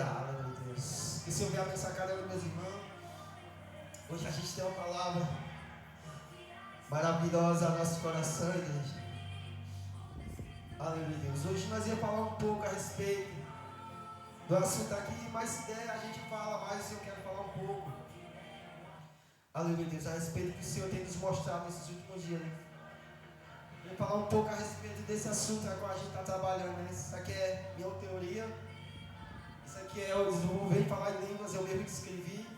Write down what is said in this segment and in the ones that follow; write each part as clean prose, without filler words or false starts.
aleluia, Deus. Que o Senhor venha abençoar cada um dos meus irmãos. Hoje a gente tem uma palavra maravilhosa no nosso coração, igreja. Aleluia, Deus. Hoje nós íamos falar um pouco a respeito do assunto aqui, mas se der a gente fala mais, eu quero falar um pouco. Aleluia, Deus, a respeito do que o Senhor tem nos mostrado nesses últimos dias, né? Eu vou falar um pouco a respeito desse assunto a qual a gente está trabalhando, né? Isso aqui é minha teoria. Isso aqui é o desenvolver e falar em línguas, eu mesmo que escrevi.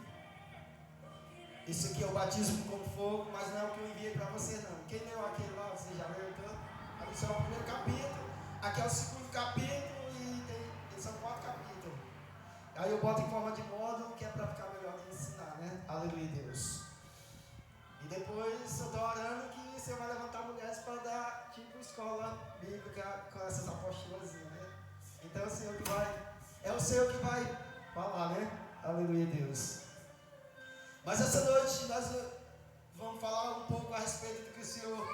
Isso aqui é o batismo com fogo, mas não é o que eu enviei para você, não. Quem leu aquele lá, você já leu então? Ali só é o primeiro capítulo, aqui é o segundo capítulo e são 4 capítulos. Aí eu boto em forma de módulo que é para ficar melhor de ensinar, né? Aleluia, Deus. E depois eu estou orando que você vai levantar mulheres para dar tipo escola bíblica com essas apostilas, né? Então é o Senhor que vai falar, né? Aleluia, Deus. Mas essa noite nós vamos falar um pouco a respeito do que o Senhor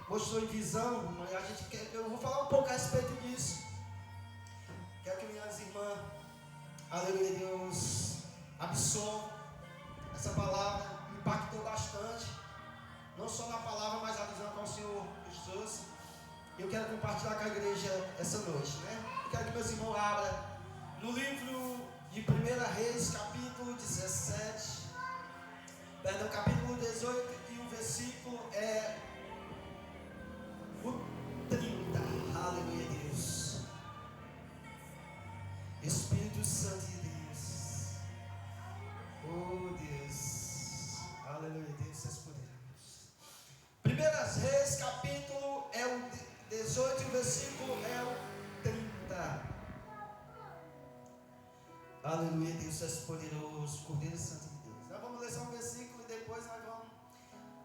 mostrou em visão. Eu vou falar um pouco a respeito disso. Quero que minhas irmãs, aleluia, Deus, absorvam essa palavra. Me impactou bastante. Não só na palavra, mas a visão que o Senhor nos trouxe. Eu quero compartilhar com a igreja essa noite, né? Eu quero que meus irmãos abram no livro de 1 Reis, capítulo 17. Perdão, capítulo 18 e o versículo é o 30. Aleluia, Deus. Espírito Santo de Deus. Oh, Deus. Aleluia, Deus, seus poderes. 1 Reis, capítulo é o 18 e o versículo é o 30. Aleluia, Deus, seus poderosos. Cordeiro Santo de Deus. Nós vamos ler só um versículo e depois nós vamos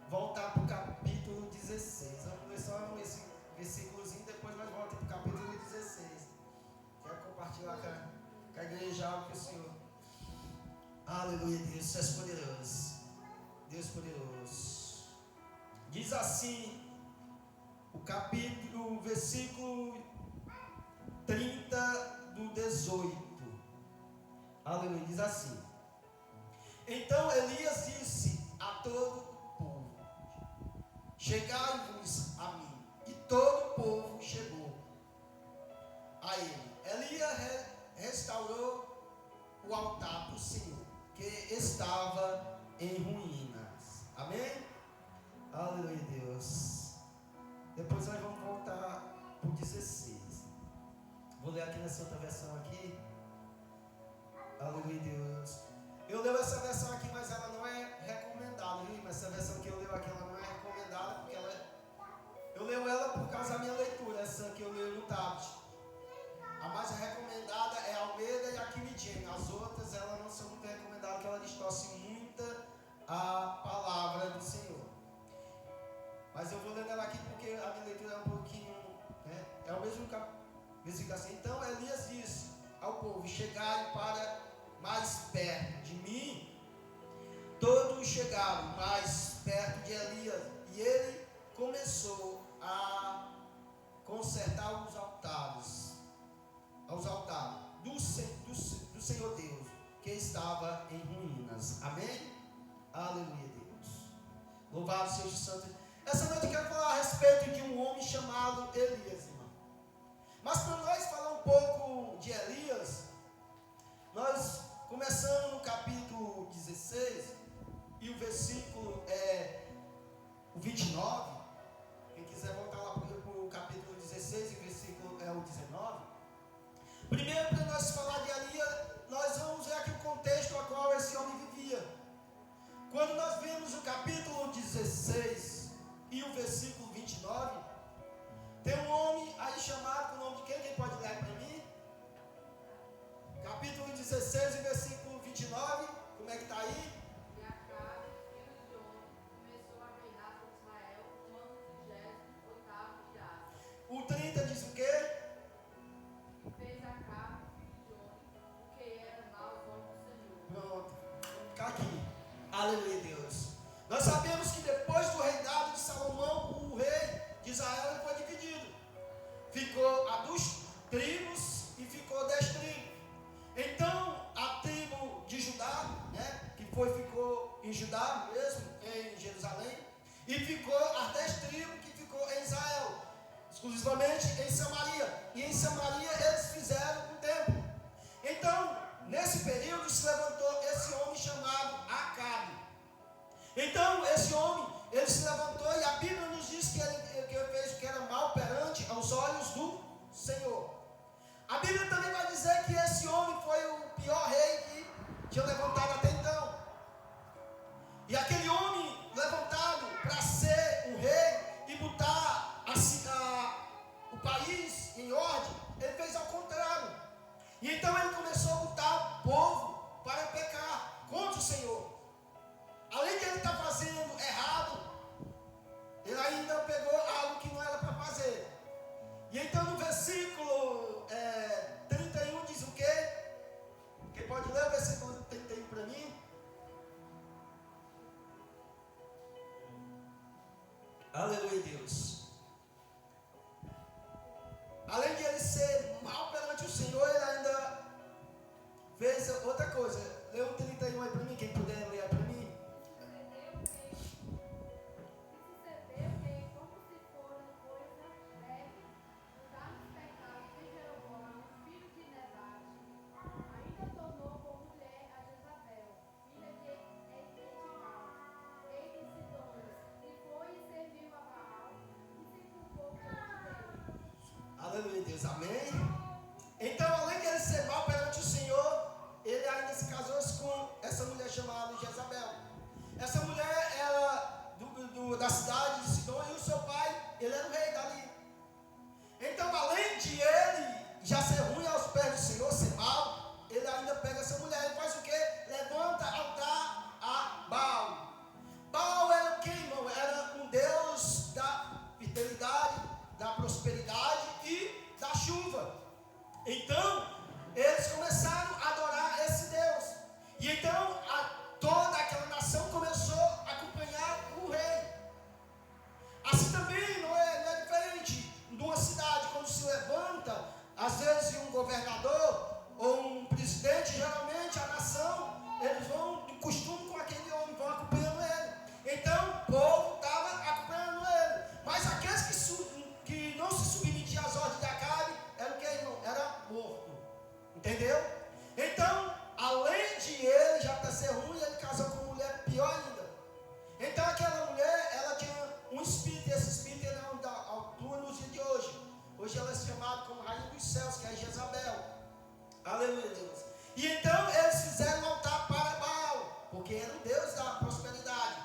voltar para o capítulo 16. Vamos ler só esse versículozinho e depois nós voltamos para o capítulo 16. Quero compartilhar com a igreja algo que o Senhor. Aleluia, Deus, você é poderoso. Deus poderoso. Diz assim o versículo 30 do 18. Aleluia, diz assim. Então Elias disse a todo o povo: chegai-vos a mim. E todo o povo chegou a ele. Elias restaurou o altar do Senhor, que estava em ruínas. Amém? Aleluia, Deus. Depois nós vamos voltar para o 16. Vou ler aqui nessa outra versão aqui. Aleluia, Deus. Eu leio essa versão aqui, mas ela não é recomendada, viu? Mas essa versão que eu leio aqui, ela não é recomendada, porque eu leio ela por causa da minha leitura, essa que eu leio no tablet. A mais recomendada é a Almeida e a King James. As outras, elas não são muito recomendadas, porque ela distorce muito a palavra do Senhor. Mas eu vou ler ela aqui porque a minha leitura é um pouquinho, né? É o mesmo versículo assim. Então Elias disse ao povo: chegai para mais perto de mim. Todos chegaram mais perto de Elias, e ele começou a consertar os altares do Senhor Deus, que estava em ruínas. Amém? Aleluia, Deus. Louvado seja o Santo. Essa noite eu quero falar a respeito de um homem chamado Elias, irmão. Mas para nós falar um pouco de Elias, nós começamos no capítulo 16 e o versículo é o 29. Quem quiser voltar lá para o capítulo 16 e o versículo é o 19. Primeiro, para nós falar de Elias, nós vamos ver aqui o contexto a qual esse homem vivia. Quando nós vemos o capítulo 16 e o versículo 29, tem um homem aí chamado, com o nome de quem? Quem pode ler para mim? Capítulo 16 e versículo 29, como é que está aí? E Acabe, filho de João, começou a reinar sobre Israel no ano 38º de Asa. O 30 diz o quê? E fez Acabe, filho de João, o que era mau aos olhos do Senhor. Pronto, fica aqui. Aleluia, Deus. Nós sabemos que depois do reinado de Salomão, o rei de Israel foi dividido. Ficou a dos tribos e ficou 10 tribos. Então ficou em Judá mesmo, em Jerusalém, e ficou as 10 tribos que ficou em Israel, exclusivamente em Samaria. E em Samaria eles fizeram um templo. Então, nesse período se levantou esse homem chamado Acabe. Então, esse homem, ele se levantou e a Bíblia nos diz que ele fez o que era mal perante aos olhos do Senhor. A Bíblia também vai dizer que esse homem foi o pior rei que tinha levantado até então. E aquele homem levantado para ser um rei e botar o país em ordem, ele fez ao contrário. E então ele começou a botar o povo para pecar contra o Senhor. Além de ele estar fazendo errado, ele ainda pegou algo que não era para fazer. E então no versículo 31 diz o quê? Quem pode ler o versículo 31 para mim? Aleluia, Deus. Além de ele ser mal perante o Senhor, ele ainda fez outra coisa. Lê o 31 aí para mim, quem puder ler para mim. Sucedeu que, como se fora coisa leve, os anos pecados de Jeroboão, filho de Nebate, ainda tornou por mulher a Jezabel, filha de Etibaal, rei de Sidônios, e foi e serviu a Baal, e se culpou perante Deus. Aleluia, Deus, amém. Então, além de ele ser mal perante o Senhor, ele ainda se casou com essa mulher chamada Jezabel. Essa mulher era da cidade de Sidom, e o seu pai, ele era o rei dali. Então, além de ele já ser ruim aos pés do Senhor, ser mal, ele ainda pega essa mulher e faz o quê? Levanta altar a Baal. Baal era o quê, irmão? Era um deus da fertilidade, da prosperidade e da chuva. Então, eles começaram a adorar esse Deus. E então, toda aquela nação começou a acompanhar o rei. Assim também não é diferente de uma cidade, quando se levanta, às vezes um governador ou um presidente, geralmente a nação, eles vão de costume com aquele homem, vão acompanhando ele. Então, o povo estava acompanhando ele. Mas aqueles que não se submetiam às ordens de Acabe, era o que, irmão? Era morto. Entendeu? Então, além de ele já para ser ruim, ele casou com uma mulher pior ainda. Então, aquela mulher, ela tinha um espírito, e esse espírito não da altura nos dias de hoje. Hoje ela é chamada como Rainha dos Céus, que é Jezabel. Aleluia, Deus. E então, eles fizeram um altar para Baal, porque era o Deus da prosperidade.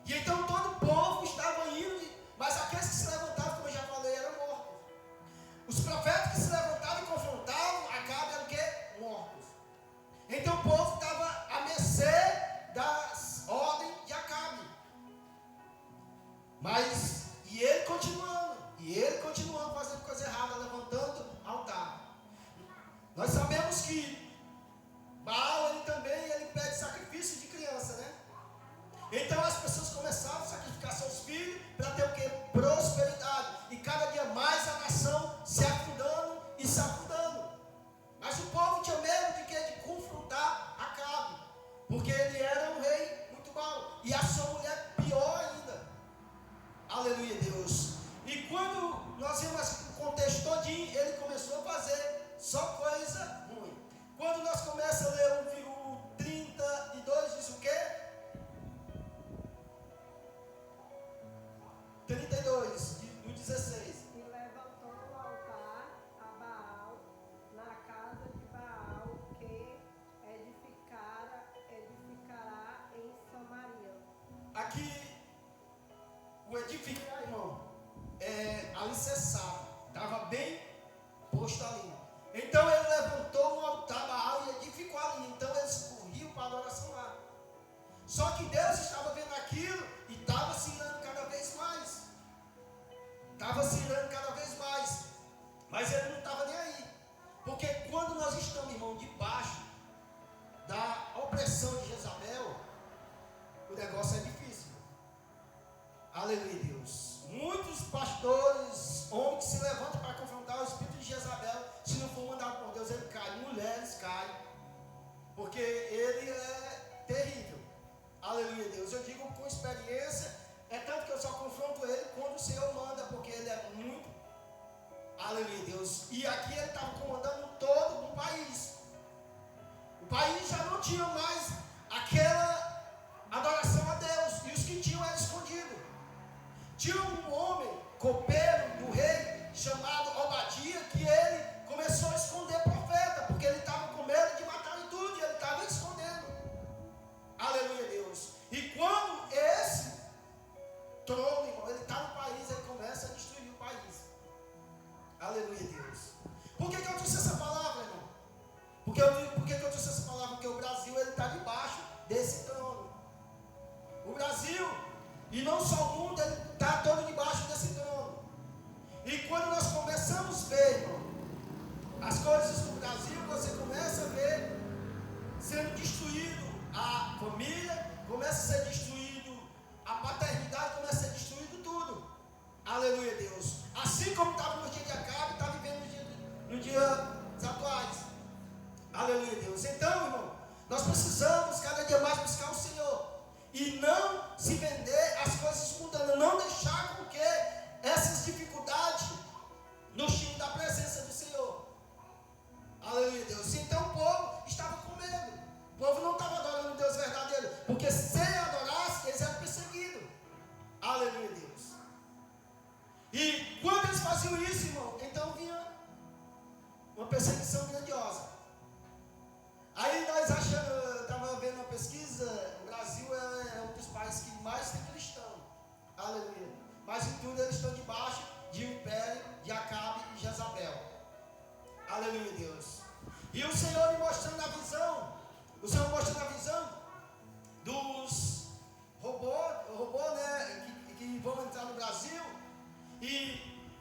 E então, todo o povo estava indo, mas aqueles que se levantavam, como eu já falei, eram mortos. Os profetas que se levantavam e confrontavam, Acabe eram o quê? Mortos. Então o povo estava à mercê das ordens de Acabe. Mas, e ele continuando fazendo coisa errada, levantando altar. Nós sabemos que Baal, ele pede sacrifício de criança, né? Então as pessoas começaram a sacrificar seus filhos para ter o quê? Prosperidade. E cada dia mais a nação se afundando e se afundando. Mas o povo tinha medo de quê? De confrontar Acabe. Porque ele era um rei muito mau. E a sua mulher pior ainda. Aleluia, Deus. E quando nós vimos o contexto todinho, ele começou a fazer só coisa ruim. Quando nós começamos a ler o 32, diz o quê? 32, do 16. E levantou o altar a Baal na casa de Baal, que edificará em Samaria. Aqui, o edificar, irmão, é alicerçado. Estava bem posto ali. Então ele levantou um altar a Baal e edificou ali. Então eles corriam para a adoração lá. Só que Deus estava vendo aquilo e estava se irando cada vez mais. Mas ele não estava nem aí. Porque quando nós estamos, irmão, debaixo da opressão de Jezabel, o negócio é difícil. Aleluia, Deus. Muitos pastores, homens que se levantam para confrontar o espírito de Jezabel, se não for mandado por Deus, ele cai. Mulheres caem. Porque ele é terrível. Aleluia, Deus. Eu digo com experiência, é tanto que eu só confronto ele quando o Senhor manda, porque ele é muito, aleluia, Deus. E aqui ele estava comandando todo o país. O país já não tinha mais aquela adoração a Deus, e os que tinham era escondido. Tinha um homem, copeiro do rei, chamado Obadia, que ele começou a esconder profeta, porque ele estava com medo de matar em tudo, e ele estava escondendo. Aleluia, Deus. E quando esse trono, irmão, ele está no país, ele começa a destruir o país. Aleluia, Deus. Por que eu disse essa palavra, irmão? Por que eu disse essa palavra? Porque o Brasil, ele está debaixo desse trono. O Brasil, e não só o mundo, ele está todo debaixo desse trono. E quando nós começamos a ver, irmão, as coisas do Brasil, você começa a ver sendo destruído a família, começa a ser destruído a paternidade, começa a ser destruído tudo. Aleluia, Deus. Assim como estava no dia de Acabe, está vivendo no dia atuais. Aleluia, Deus. Então, irmão, nós precisamos cada dia mais buscar o Senhor e não se vender às coisas mundanas, não deixar com que essas dificuldades nos tirem da presença do Senhor. Aleluia, Deus. Então o povo estava com medo. O povo não estava adorando o Deus verdadeiro, porque se adorasse, eles eram perseguidos. Aleluia, Deus. E quando eles faziam isso, irmão, então vinha uma perseguição grandiosa. Aí nós achamos, eu estava vendo uma pesquisa, o Brasil é um dos países que mais tem cristão. Aleluia. Mas em tudo eles estão debaixo de um império de Acabe e Jezabel. Aleluia, Deus. E o Senhor me mostrando a visão, dos robôs, né, que vão entrar no Brasil. E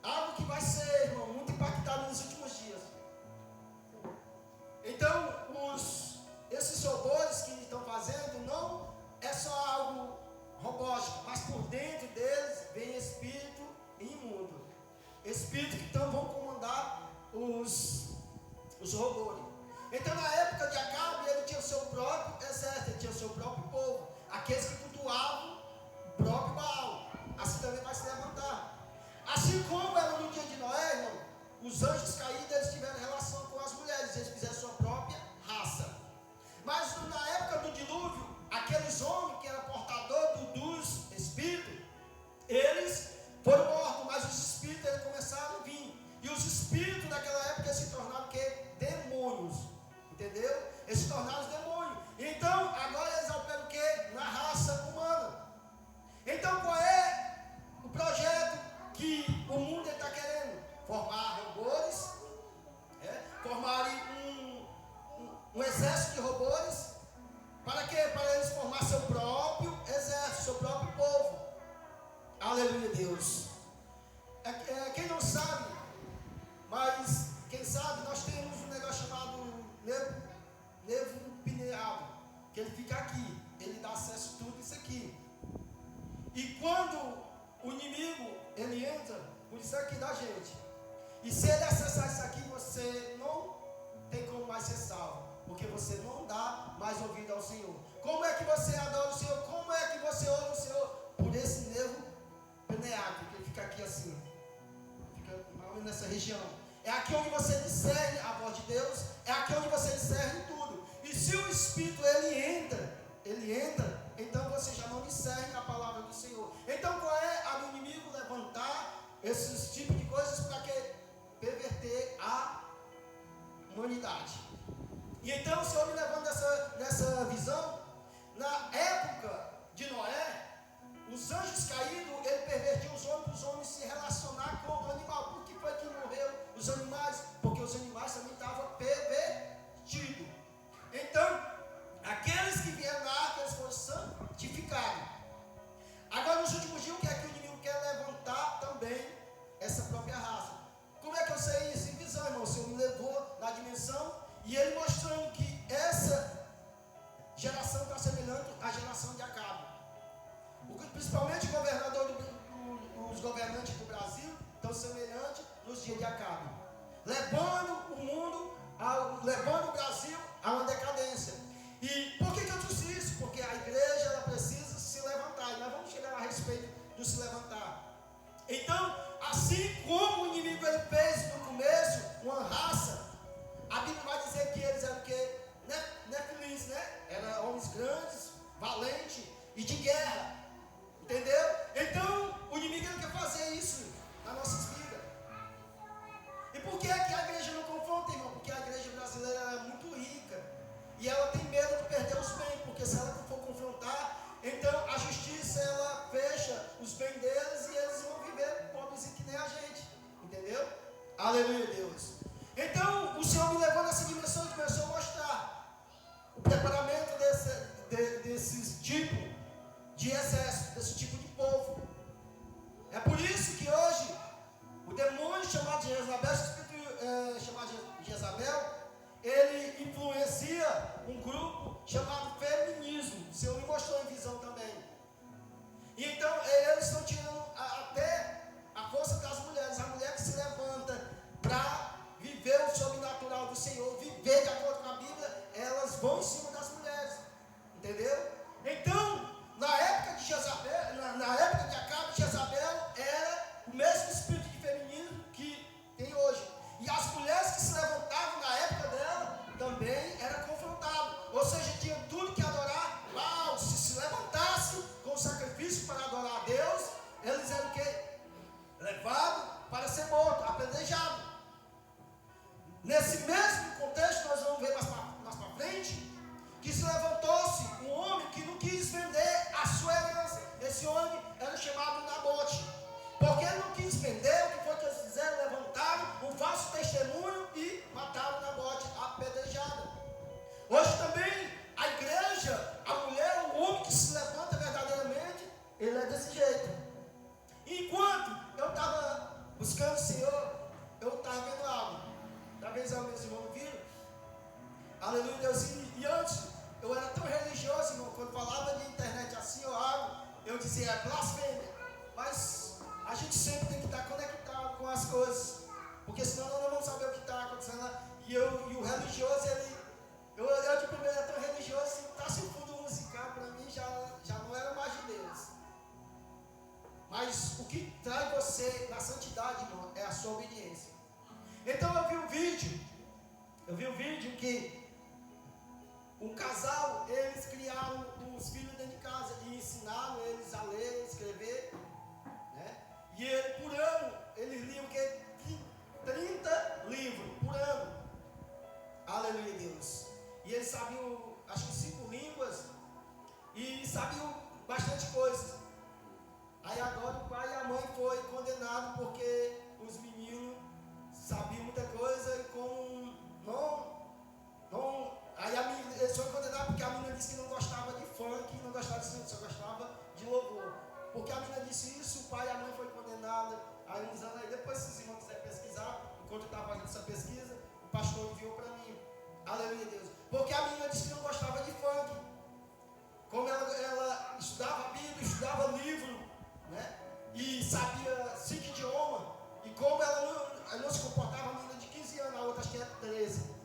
algo que vai ser, irmão, muito impactado nos últimos dias. Então, esses robôs que estão fazendo não é só algo robótico, mas por dentro deles vem espírito imundo. Espíritos que então vão comandar os robôs. Então, na época de Acabe, ele tinha o seu próprio exército, ele tinha o seu próprio povo, aqueles que cultuavam o próprio Baal. Assim também vai se levantar. Assim como era no dia de Noé, irmão, os anjos caídos, eles tiveram relação com as mulheres, eles fizeram sua própria raça. Mas na época do dilúvio, aqueles homens que eram portadores dos espíritos, eles foram mortos, mas os espíritos eles começaram a vir. E os espíritos daquela época se tornaram o quê? Demônios. Entendeu? Eles se tornaram demônios. Então, agora eles operam o quê? Na raça humana. Então, qual é o projeto que o mundo está querendo? Formar robôs, formarem um exército de robôs. Para quê? Para eles formar seu próprio exército, seu próprio povo. Aleluia, Deus. Quem não sabe, mas quem sabe, nós temos um negócio chamado nervo pineal, que ele fica aqui, ele dá acesso a tudo isso aqui. E quando o inimigo, ele entra por isso aqui da gente, e se ele acessar isso aqui, você não tem como mais ser salvo, porque você não dá mais ouvido ao Senhor. Como é que você adora o Senhor? Como é que você ouve o Senhor? Por esse nervo pineal, que ele fica aqui assim, fica nessa região. É aqui onde você discerne a voz de Deus, é aqui onde você discerne tudo. E se o Espírito ele entra, então você já não discerne a palavra do Senhor. Então qual é a do inimigo? Levantar esses tipos de coisas para que perverter a humanidade. E então o Senhor me levando nessa visão, na época de Noé, os anjos caídos, ele pervertiu os homens para os homens se relacionar com o animal. Por que foi que morreu os animais? Porque os animais também estavam pervertidos. Então, aqueles que vieram na arca, eles foram santificados. Agora, nos últimos dias, o que é que o inimigo quer levantar também? Essa própria raça. Como é que eu sei isso? Em visão, irmão. O Senhor me levou na dimensão e ele mostrando que essa geração está semelhante à geração de Acabe. Principalmente os governantes do Brasil estão semelhantes nos dias de Acabe, levando o mundo, levando o Brasil a uma decadência. E por que Então, assim como o inimigo ele fez no começo, uma raça, a Bíblia vai dizer que eles eram o quê? Nefilins, né? Eram homens grandes, valentes e de guerra. Entendeu? Então, o inimigo ele quer fazer isso nas nossas vidas. E por que é que a igreja não confronta, irmão? Porque a igreja brasileira é muito rica. E ela tem medo de perder os bens, porque se ela for confrontar, então a justiça ela fecha os bens deles e eles vão viver pobres que nem a gente. Entendeu? Aleluia, Deus. Então o Senhor me levou nessa dimensão e começou a mostrar o preparamento desses tipos de exército, desse tipo de povo. É por isso que hoje o demônio chamado de Jezabel, esse espírito chamado de Jezabel, ele influencia um grupo chamado feminismo. O Senhor me mostrou em visão também. E então eles estão tirando até a força das mulheres. A mulher que se levanta para viver o sobrenatural do Senhor, viver de acordo com a Bíblia, elas vão em cima das mulheres. Entendeu? Então, na época de Jezabel, na época de Acabe, Jezabel era o mesmo espírito de feminismo que tem hoje. E as mulheres que se levantavam na época dela também eram confrontadas. Ou seja, tinha tudo que adorar. Uau, se levantasse com sacrifício para adorar a Deus, eles eram o quê? Levados para ser mortos, apedrejados. Nesse mesmo contexto, nós vamos ver mais para frente, que se levantou-se um homem que não quis vender a sua herança. Esse homem era chamado Nabote. Porque ele não quis vender, o que foi que eles fizeram? Levantaram um falso testemunho e mataram Nabote, apedrejada. Hoje também, a igreja, a mulher, o homem que se levanta verdadeiramente, ele é desse jeito. Enquanto eu estava buscando o Senhor, eu estava vendo algo. Talvez alguns irmãos viram. Aleluia, Deus. E antes, eu era tão religioso, irmão, quando falava de internet assim ou algo, eu dizia blasfêmia. Mas a gente sempre tem que estar conectado com as coisas, porque senão nós não vamos saber o que está acontecendo lá. E o religioso, eu de primeiro era tão religioso, se botasse um fundo musical para mim, já não era mais de Deus. Mas o que traz você na santidade, irmão, é a sua obediência. Então eu vi um vídeo que um casal, eles criaram os filhos dentro de casa e ensinaram eles a ler, escrever, né? E ele, por ano, eles liam o quê? 30 livros por ano. Aleluia, Deus. E eles sabiam, acho que 5 línguas e sabiam bastante coisa. Aí agora o pai e a mãe foram condenados porque os meninos sabiam muita coisa e como não. Aí eles foram condenados porque a menina disse que não gostava de funk, não gostava de cinema, só gostava de louvor. Porque a menina disse isso, o pai e a mãe foram condenados. Aí uns anos aí, depois se os irmãos quiserem pesquisar, enquanto eu estava fazendo essa pesquisa, o pastor enviou para mim. Aleluia, Deus. Porque a menina disse que não gostava de funk. Como ela estudava a Bíblia, estudava livro, né? E sabia 5 idiomas. E como ela não se comportava, a menina de 15 anos, a outra acho que é 13.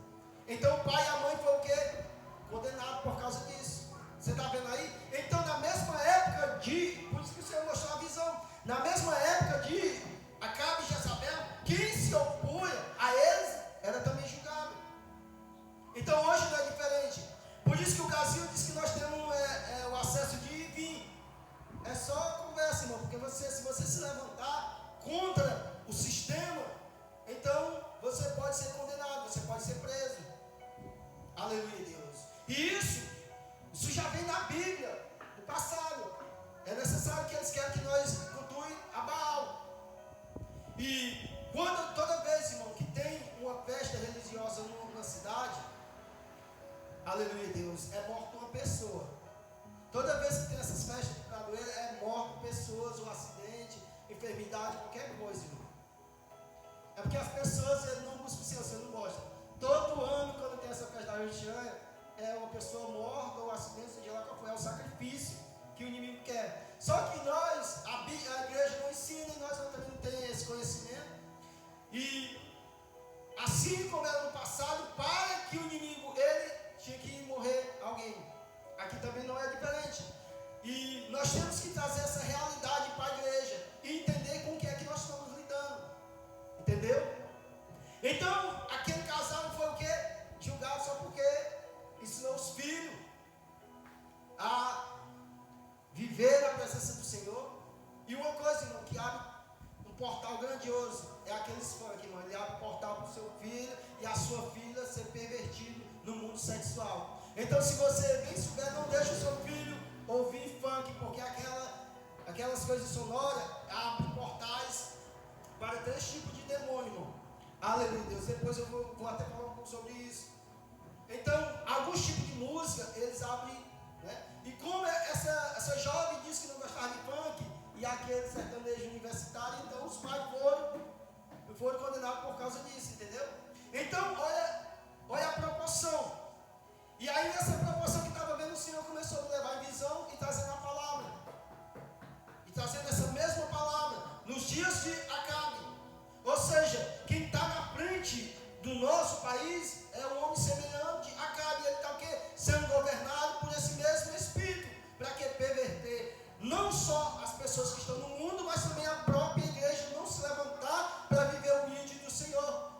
Então o pai e a mãe foram o quê? Condenados por causa disso. Você está vendo aí? Então na mesma época por isso que o Senhor mostrou a visão, na mesma época de Acabe e Jezabel, quem se opunha a eles era também julgado. Então hoje não é diferente. Por isso que o Brasil diz que nós temos o acesso de ir e vir. É só conversa, irmão, porque se você se levantar contra o sistema, então você pode ser condenado, você pode ser preso. Aleluia, Deus. E isso já vem na Bíblia, no passado. É necessário que eles querem que nós cultuem a Baal. E toda vez, irmão, que tem uma festa religiosa numa cidade, aleluia, Deus, é morta uma pessoa. Toda vez que tem essas festas de padroeiro, é morto pessoas, um acidente, enfermidade, qualquer coisa, irmão. É porque as pessoas não buscam o Senhor, você não gosta. Todo ano, quando tem essa festa da Regiane, é uma pessoa morta ou acidente, seja lá qual for, é o sacrifício que o inimigo quer. Só que nós, a igreja não ensina e nós também não temos esse conhecimento. E assim como era no passado, para que o inimigo, ele tinha que morrer alguém. Aqui também não é diferente. E nós temos que trazer essa realidade para a igreja e entender com o que é que pessoal. Então, se você bem souber, não deixe o seu filho ouvir funk, porque aquelas coisas sonoras abrem portais para 3 tipos de demônio, irmão. Aleluia, Deus. Depois eu vou até falar um pouco sobre isso. Então, alguns tipos de música, eles abrem, né? E como essa jovem disse que não gostava de funk, e aquele sertanejo universitário, então os pais foram condenados por causa disso, entendeu? Então, olha a proporção. E aí, nessa proporção que estava vendo, o Senhor começou a me levar em visão e trazendo a palavra. E trazendo essa mesma palavra nos dias de Acabe. Ou seja, quem está na frente do nosso país é um homem semelhante a Acabe. Ele está o quê? Sendo governado por esse mesmo Espírito. Para que perverter não só as pessoas que estão no mundo, mas também a própria igreja não se levantar para viver o humilde do Senhor.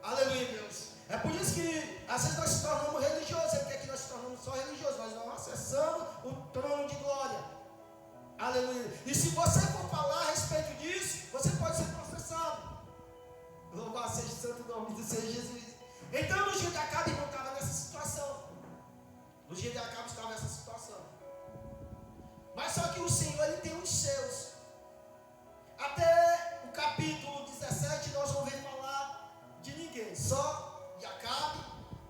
Aleluia, Deus. É por isso que às vezes nós se tornamos religiosos. Ele quer que nós se tornamos só religiosos. Nós não acessamos o trono de glória. Aleluia. E se você for falar a respeito disso, você pode ser processado. Louvado seja o santo nome do Senhor Jesus. Então, no dia de Acabe não estava nessa situação. No dia de Acabe estava nessa situação. Mas só que o Senhor, Ele tem os seus. Até o capítulo 17 nós vamos ver falar de ninguém. Só de Acabe,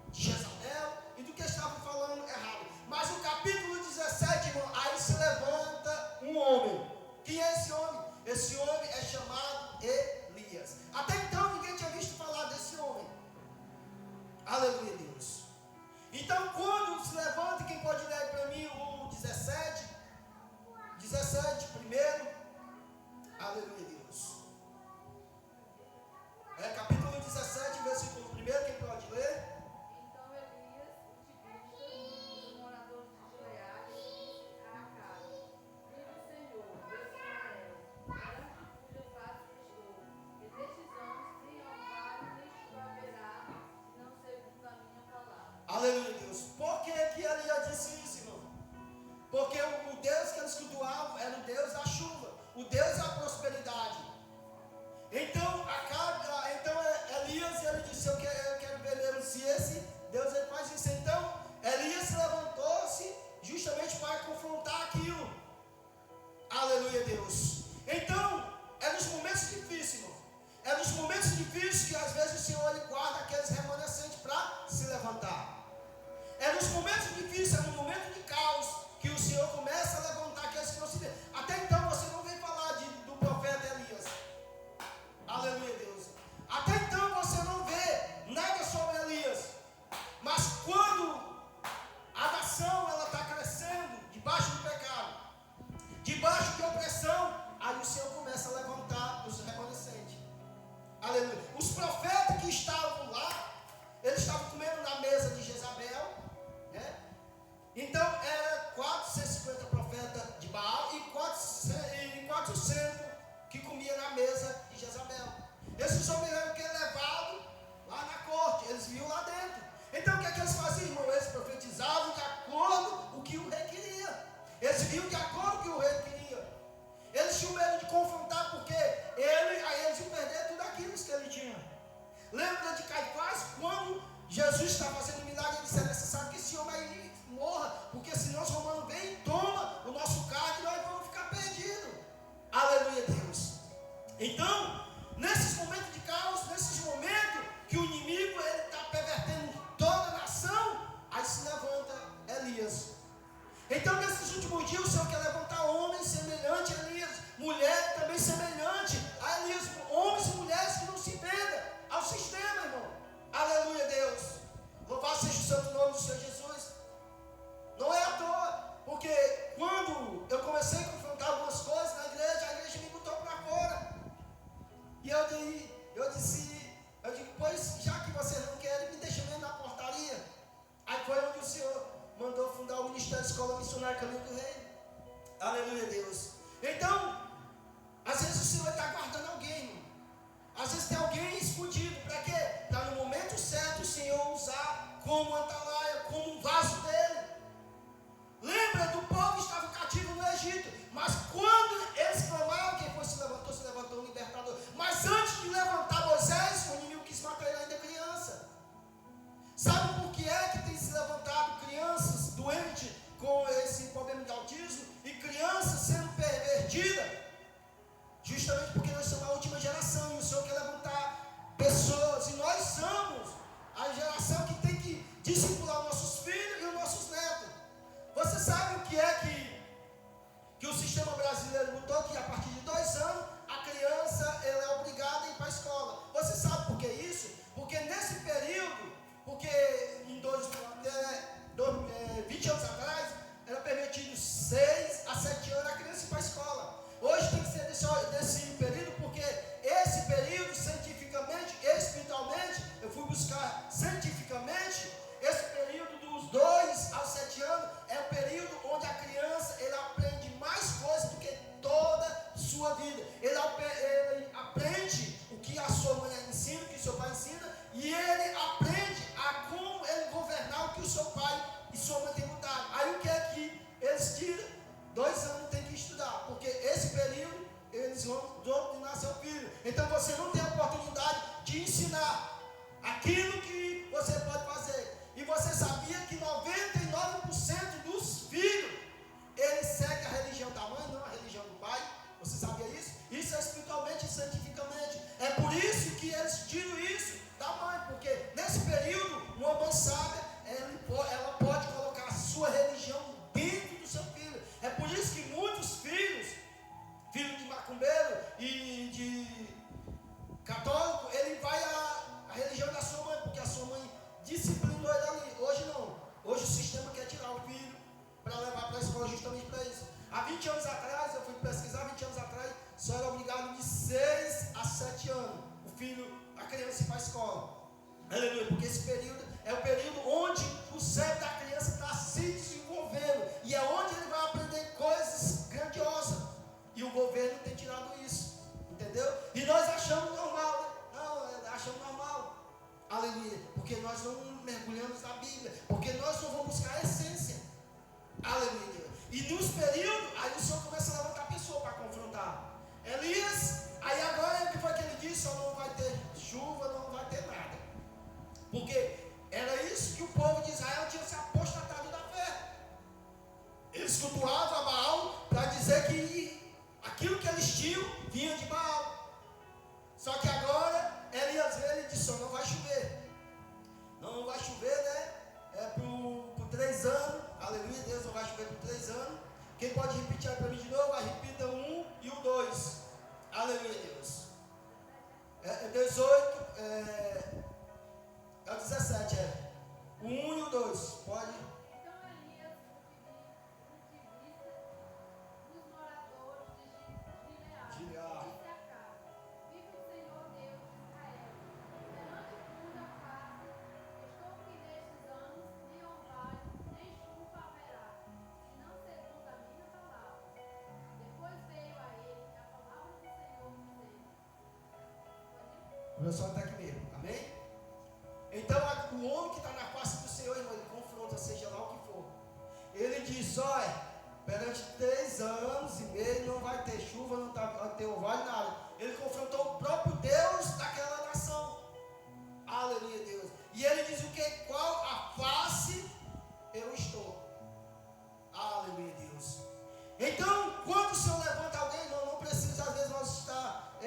de Jezabel e do que estavam falando errado. Mas o capítulo 17, irmão, aí se levanta um homem. Quem é esse homem? Esse homem é chamado Elias. Até então ninguém tinha visto falar desse homem. Aleluia, Deus. Então quando se levanta, quem pode ler para mim o 17 primeiro? Aleluia, Deus. Capítulo 17, versículo 1, quem pode ler? Então Elias, o tibita, dos moradores de Gileade, disse a Acabe: Vive o Senhor, Deus de Israel, perante cuja face estou, e nestes anos nem orvalho nem chuva haverá, senão segundo a minha palavra. Aleluia, Deus. Por que Elias disse isso, irmão? Porque o Deus que eles cultuavam era o Deus da chuva, o Deus da prosperidade. Então, Elias, ele disse: eu quero ver mesmo se esse Deus ele faz isso. Então, Elias levantou-se justamente para confrontar aquilo. Aleluia, Deus. Então, é nos momentos difíceis, irmão. É nos momentos difíceis que às vezes o Senhor ele guarda aqueles remanescentes para se levantar. É nos momentos difíceis, é no momento de caos, que o Senhor começa a levantar aqueles que não se vê. Até então você não vem falar do profeta Elias. Aleluia, Deus. Até então você não vê nada sobre Elias. Mas quando a nação ela está crescendo debaixo do pecado, debaixo de opressão, aí o Senhor começa a levantar os remanescentes. Aleluia. Os profetas que estavam lá, eles estavam comendo na mesa de Jezabel, né? Então era 450 profetas de Baal e 400 que comia na mesa de Jezabel. Esses homens eram levados lá na corte, eles viam lá dentro. Então o que é que eles faziam, irmão? Eles profetizavam de acordo com o que o rei queria. Eles viam de acordo com o que o rei queria. Eles tinham medo de confrontar, porque aí eles iam perder tudo aquilo que ele tinha. Lembra de Caifás, quando Jesus está fazendo milagre, ele disse: é necessário que esse homem aí morra, porque senão os romanos vêm e tomam o nosso cargo e nós vamos ficar perdidos. Aleluia, Deus. Então, nesses momentos de caos, nesses momentos que o inimigo está pervertendo toda a nação, aí se levanta Elias. Então, nesses últimos dias, o Senhor quer levantar homens semelhantes a Elias, mulheres também semelhantes a Elias, homens e mulheres que não se vendam ao sistema, irmão. Aleluia, Deus. Louvado seja o santo nome do Senhor Jesus. Não é à toa, porque quando eu comecei a confrontar algumas coisas na igreja, a igreja me botou para fora. E eu digo, pois já que vocês não querem, me deixa mesmo na portaria. Aí foi onde o Senhor mandou fundar o Ministério de Escola Missionária Caminho do Reino. Aleluia, Deus. Então, às vezes o Senhor está guardando alguém, irmão. Às vezes tem alguém escondido. Para quê? Para no momento certo o Senhor usar como atalaia, como um vaso dele. Lembra do povo que estava cativo no Egito. Mas quando eles clamaram, quem foi se levantou o libertador. Mas antes de levantar Moisés, o inimigo quis matar ele ainda criança. Sabe por que é justamente porque nós somos a última geração e o Senhor quer levantar pessoas, e nós somos a geração que tem que discipular os nossos filhos e os nossos netos. Você sabe o que é que o sistema brasileiro mudou? Que a partir de 2 anos a criança ela é obrigada a ir para a escola. Você sabe por que isso? Porque nesse período, porque em 20 anos atrás era permitido 6 a 7 anos a criança ir para a escola. Hoje tem que ser desse período, porque esse período, cientificamente, espiritualmente, eu fui buscar cientificamente, esse período dos 2 aos 7 anos é o período onde a criança ele aprende mais coisas do que toda a sua vida. Ele aprende o que a sua mãe ensina, o que o seu pai ensina, e ele aprende a como ele governar o que o seu pai e sua mãe têm mudado. Aí o que é que eles tiram? 2 anos tem que estudar, porque esse período eles vão doutrinar seu filho. Então você não tem a oportunidade de ensinar aquilo que você pode fazer. E você sabia que 99% dos filhos eles seguem a religião da mãe, não a religião do pai? Você sabia isso? Isso é espiritualmente e cientificamente. É por isso que eles tiram isso da mãe, porque nesse período uma mãe sábia ela pode colocar a sua religião dentro do seu filho. É por isso que muitos filhos de macumbeiro e de católico, ele vai à religião da sua mãe, porque a sua mãe disciplinou ele ali. Hoje não. Hoje o sistema quer tirar o filho para levar para a escola justamente para isso. Há 20 anos atrás, eu fui pesquisar, 20 anos atrás, só era obrigado de 6 a 7 anos a criança ir para a escola. Aleluia, porque esse período é o período onde o cérebro da criança está se desenvolvendo, e é onde ele vai aprender coisas grandiosas, e o governo tem tirado isso, entendeu? E nós achamos normal, né? Não, achamos normal, aleluia, porque nós não mergulhamos na Bíblia, porque nós não vamos buscar a essência, aleluia. E nos períodos, aí o Senhor começa a levantar a pessoa para confrontar. Elias, aí agora o que foi que ele disse? Só não vai ter chuva, não vai ter nada, porque era isso que o povo de Israel tinha se apostatado da fé. Eles cultuavam a Baal para dizer que aquilo que eles tinham vinha de Baal. Só que agora Elias veio e disse: não vai chover. Não vai chover, né? É por 3 anos. Aleluia, Deus não vai chover por 3 anos. Quem pode repetir para mim de novo? Repita 1 e o 2. Aleluia, Deus. 18, é o 17, o 1 e o 2. Pode? Então Elias, dos moradores de Gileade, disse a Acabe: vive o Senhor Deus de Israel, perante cuja face estou que nestes anos nem orvalho, nem chuva haverá, senão segundo a minha palavra. Depois veio a ele a palavra do Senhor, dizendo: o meu som está aqui mesmo, amém? Então o homem que está na face do Senhor, irmão, ele confronta, seja lá o que for. Ele diz: olha, perante 3 anos e meio não vai ter chuva, não vai ter orvalho, nada. Ele confrontou o próprio Deus daquela nação. Aleluia, Deus. E ele diz o que? Qual a face eu estou. Aleluia, Deus. Então, quando o Senhor levanta alguém, não precisa, às vezes, nós estar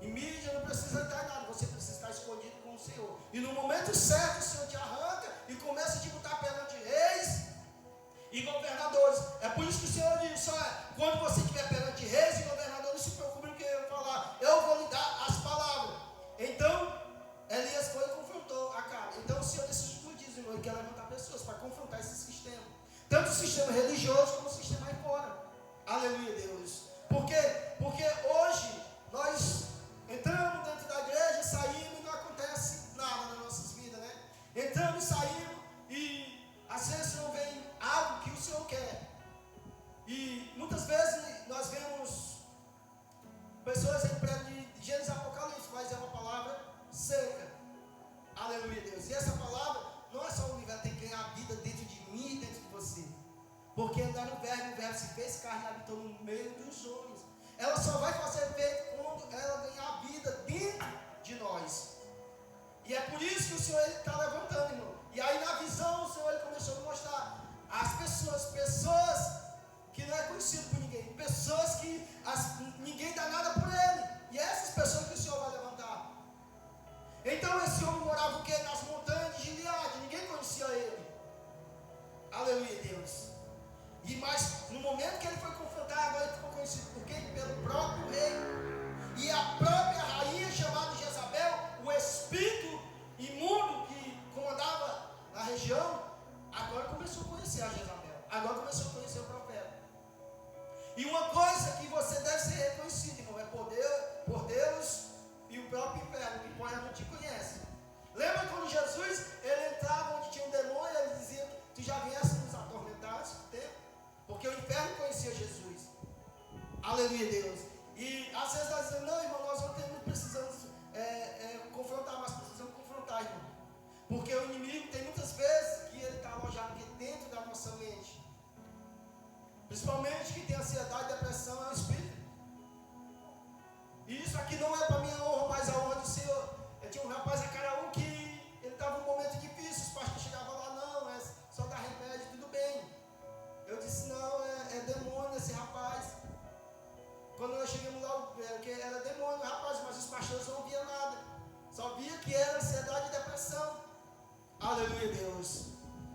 em mídia, não precisa estar em nada. Você precisa estar escondido com o Senhor. E no momento certo, o Senhor te arranca e começa a te botar perante reis e governadores. É por isso que o Senhor diz: olha, quando você estiver perante reis e governadores, não se preocupe no que eu vou falar. Eu vou lhe dar as palavras. Então, Elias foi e confrontou Acabe. Então, o Senhor desses últimos dias, irmão, ele quer levantar pessoas para confrontar esse sistema. Tanto o sistema religioso como o sistema aí fora. Aleluia, Deus. Por quê? Porque hoje nós entramos dentro da igreja, saímos e não acontece nada nas nossas vidas, né? Entramos, saímos e às vezes não vem algo que o Senhor quer. E muitas vezes nós vemos pessoas em prédio de Gênesis e Apocalipse, mas é uma palavra seca. Aleluia, Deus. E essa palavra não é só um lugar, tem que ganhar a vida dentro de mim e dentro de você. Porque ela era o verbo se fez carne e habitou no meio dos homens. Ela só vai fazer efeito quando ela ganhar a vida dentro de nós. E é por isso que o Senhor está levantando, irmão. E aí na visão o Senhor ele começou a mostrar as pessoas que não é conhecido por ninguém, Tem pessoas que ninguém dá nada por ele. E é essas pessoas que o Senhor vai levantar. Então esse homem morava o quê? Nas montanhas de Gileade. Ninguém conhecia ele. Aleluia, Deus. E mas no momento que ele foi confrontado, agora ele ficou conhecido por quem? Pelo próprio rei. E a própria rainha chamada Jezabel, o espírito imundo que comandava na região, agora começou a conhecer a Jezabel. Agora começou a conhecer o profeta. E uma coisa que você deve ser reconhecido, irmão, é por Deus e o próprio inferno, que põe não te conhece. Lembra quando Jesus, ele entrava onde tinha um demônio, ele dizia, tu já viesse nos atormentar esse tempo? Porque o inferno conhecia Jesus. Aleluia, Deus. E às vezes nós dizemos, não, irmão, nós não precisamos confrontar, mas precisamos confrontar, irmão. Porque o inimigo tem muitas vezes que ele está alojado aqui dentro da nossa mente. Principalmente que tem ansiedade, depressão, é um espírito. E isso aqui não é para minha honra, mas a honra do Senhor. Eu tinha um rapaz a Caraú que ele estava num momento difícil, os pastores chegavam lá, não, é só dar remédio, tudo bem. Eu disse, não, é demônio esse rapaz. Quando nós chegamos lá, que era demônio, rapaz, mas os pastores não ouviam nada. Só via que era ansiedade e depressão. Aleluia, Deus.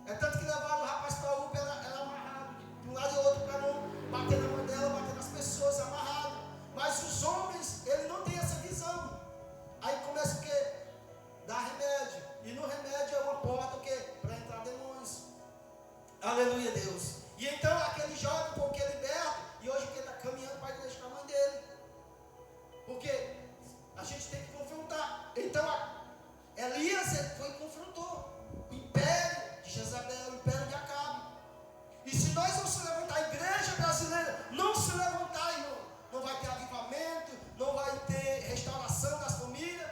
É tanto que levaram o rapaz para a UPA, ela amarrado, de um lado e outro, para não bater na mão dela, bater nas pessoas, amarrado. Mas os homens, ele não tem essa visão. Aí começa o quê? Dar remédio. E no remédio é uma porta, o quê? Para entrar demônios. Aleluia, Deus. E então aquele jovem foi o que liberto, e hoje o que está caminhando para a igreja com a mãe dele. Porque a gente tem que confrontar. Então Elias foi e confrontou o império de Jezabel, o império de Acabe. E se nós não se levantar, a igreja brasileira não se levantar, irmão, não vai ter avivamento, não vai ter restauração das famílias.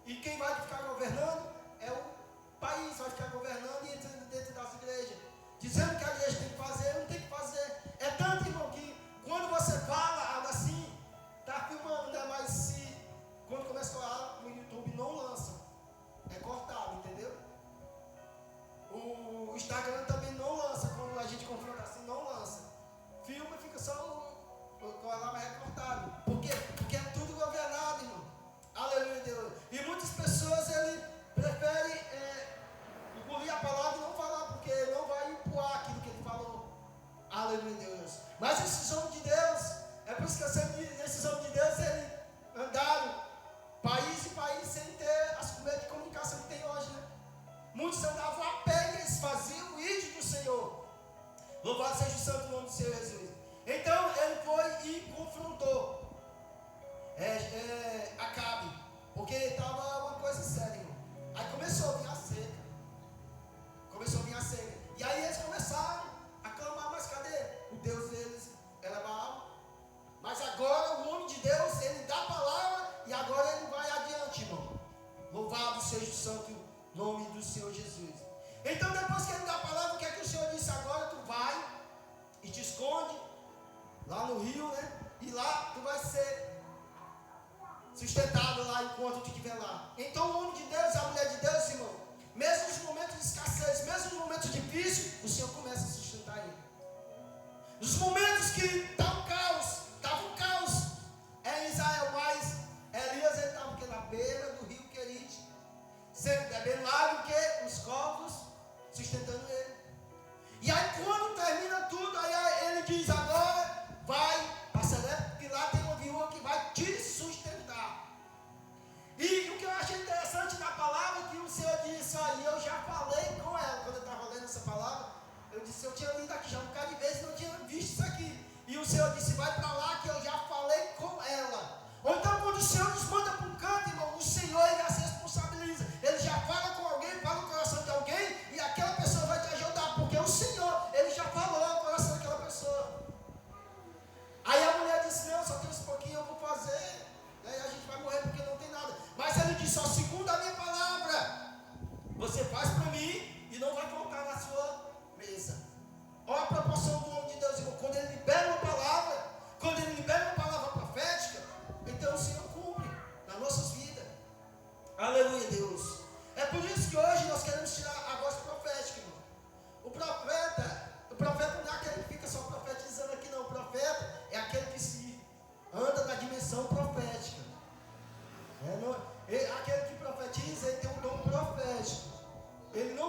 E quem vai ficar governando é o país, vai ficar governando e entrando dentro das igrejas. Dizendo que a igreja tem que fazer, não tem que fazer. É tanto, irmão, que quando você fala algo assim, está filmando, né? Mas se quando começa a falar no YouTube, não lança. É cortado, entendeu? O Instagram também não lança. Quando a gente confronta assim, não lança. Filma e fica só o lá mais recortado. Por quê? Porque é tudo governado, irmão. Aleluia, Deus. E muitas pessoas, ele preferem engolir a palavra e não falar, porque não vai empurrar aquilo que ele falou. Aleluia, Deus. Mas esses homens de Deus, é por isso que eu sempre digo, esses homens de Deus, eles andaram país e país sem ter as meios de comunicação que tem hoje, né? Muitos andavam a pé e eles faziam o ídolo do Senhor. Louvado seja o santo nome do Senhor Jesus. Então ele foi e confrontou Acabe, porque estava uma coisa séria, irmão. Aí começou a vir a seca. E aí eles começaram a clamar, mas cadê? O Deus deles era Baal. Mas agora o homem de Deus, ele dá a palavra e agora ele vai adiante, irmão. Louvado seja o santo nome do Senhor Jesus. Então depois que ele dá a palavra, o que é que o Senhor disse? Agora tu vai e te esconde lá no rio, né? E lá tu vai ser sustentado lá enquanto tu estiver lá. Então o homem de Deus, a mulher de Deus, irmão, mesmo nos momentos de escassez, mesmo nos momentos difíceis, o Senhor começa a sustentar ele. Nos momentos que estava um caos em Israel, mas Elias estava na beira do rio Querite, bebendo água, os copos, sustentando ele. E aí quando termina tudo, aí ele diz, agora vai para Serepta, porque lá tem uma viúva que vai te sustentar. E o que eu achei interessante na palavra, que o Senhor disse, aí eu já falei com ela, quando eu estava lendo essa palavra, eu disse, eu tinha lido aqui já um bocado de vezes e não tinha visto isso aqui. E o Senhor disse, vai para lá que eu já falei com ela. Ou então quando o Senhor nos manda para um canto, irmão, o Senhor ele já se responsabiliza. Ele já fala com alguém, fala no coração de alguém, e aquela pessoa vai te ajudar, porque o Senhor, ele já falou no coração daquela pessoa. Aí a mulher disse, não, só tem esse pouquinho, eu vou fazer, aí a gente vai morrer porque não tem nada. Mas ele disse, ó, segundo a minha palavra, você faz para mim e não vai voltar na sua mesa. Olha a proporção do homem de Deus, irmão. Quando ele libera uma palavra profética, então o Senhor cumpre na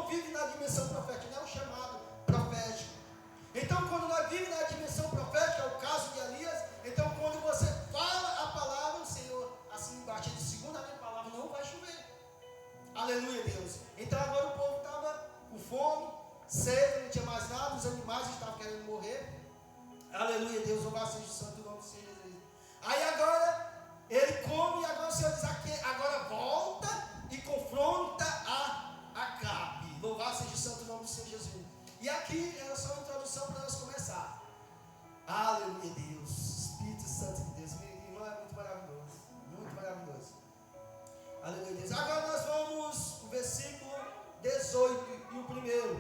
não vive na dimensão profética, não é um chamado profético. Então, quando nós vivemos na dimensão profética, é o caso de Elias, então quando você fala a palavra, o Senhor, assim embaixo, ele diz, segundo a minha palavra, não vai chover. Aleluia, Deus. Então agora o povo estava com fome, sede, não tinha mais nada, os animais estavam querendo morrer. Aleluia, Deus, louvado seja o santo nome do Senhor Jesus. Aí agora, ele come e agora o Senhor diz aqui, agora volta e confronta a Acabe. Louvado seja o santo nome do Senhor Jesus. E aqui era só uma introdução para nós começar. Aleluia, Deus. Espírito Santo de Deus. Meu irmão, é muito maravilhoso. Muito maravilhoso. Aleluia, Deus. Agora nós vamos o versículo 18 e o primeiro.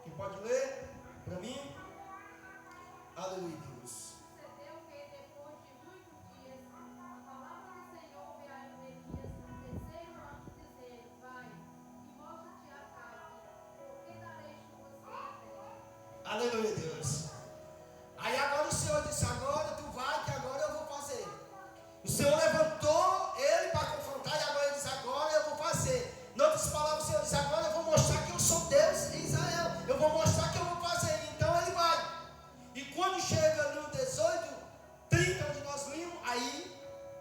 Quem pode ler para mim? Aleluia, Deus. Sucedeu que depois de muitos dias, a palavra do Senhor veio a Elias no terceiro ano, dizendo: vai e mostra-te a Acabe, porque darei chuvas sobre a terra. Aleluia, Deus. Aí agora o Senhor disse, agora tu vai que agora eu vou fazer. O Senhor levantou ele para confrontar e agora ele diz, agora eu vou fazer. Em outras palavras, o Senhor diz, agora eu vou mostrar que eu sou Deus em Israel. Eu vou mostrar que eu vou fazer. Então ele vai. E quando chega no 18, 30, onde nós vimos, aí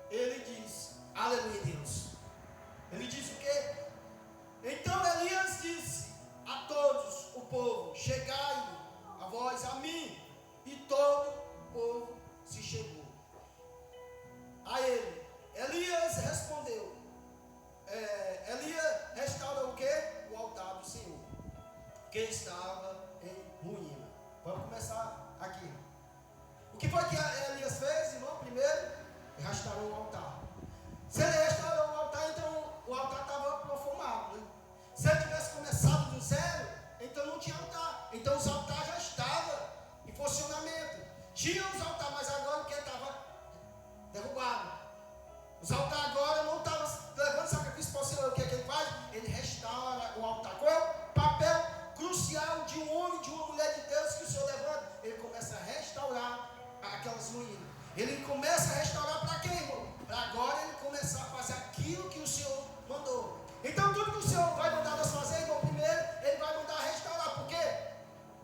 ele diz, aleluia, Deus. Ele diz o quê? Então Elias disse a todos o povo, chegai a vós a mim. E todo o povo se chegou a ele. Elias respondeu, Elias restaurou o quê? O altar do Senhor, que estava em ruína. Vamos começar aqui. O que foi que Elias fez, irmão? Primeiro, restaurou o altar. Se ele restaurou o altar, então o altar estava profumado, né? Se ele tivesse começado do zero, então não tinha altar. Então os altares já estavam em funcionamento. Tinha os altares, mas agora o que estava derrubado. Os altares agora não estavam levando sacrifício para o Senhor. O que é que ele faz? Ele restaura o altar. Qual é o papel crucial de um homem, de uma mulher de Deus que o Senhor levanta? Ele começa a restaurar aquelas ruínas. Ele começa a restaurar para quem, irmão? Para agora ele começar a fazer aquilo que o Senhor mandou. Então tudo que o Senhor vai mandar nós fazer, irmão, primeiro ele vai mandar restaurar. Por quê?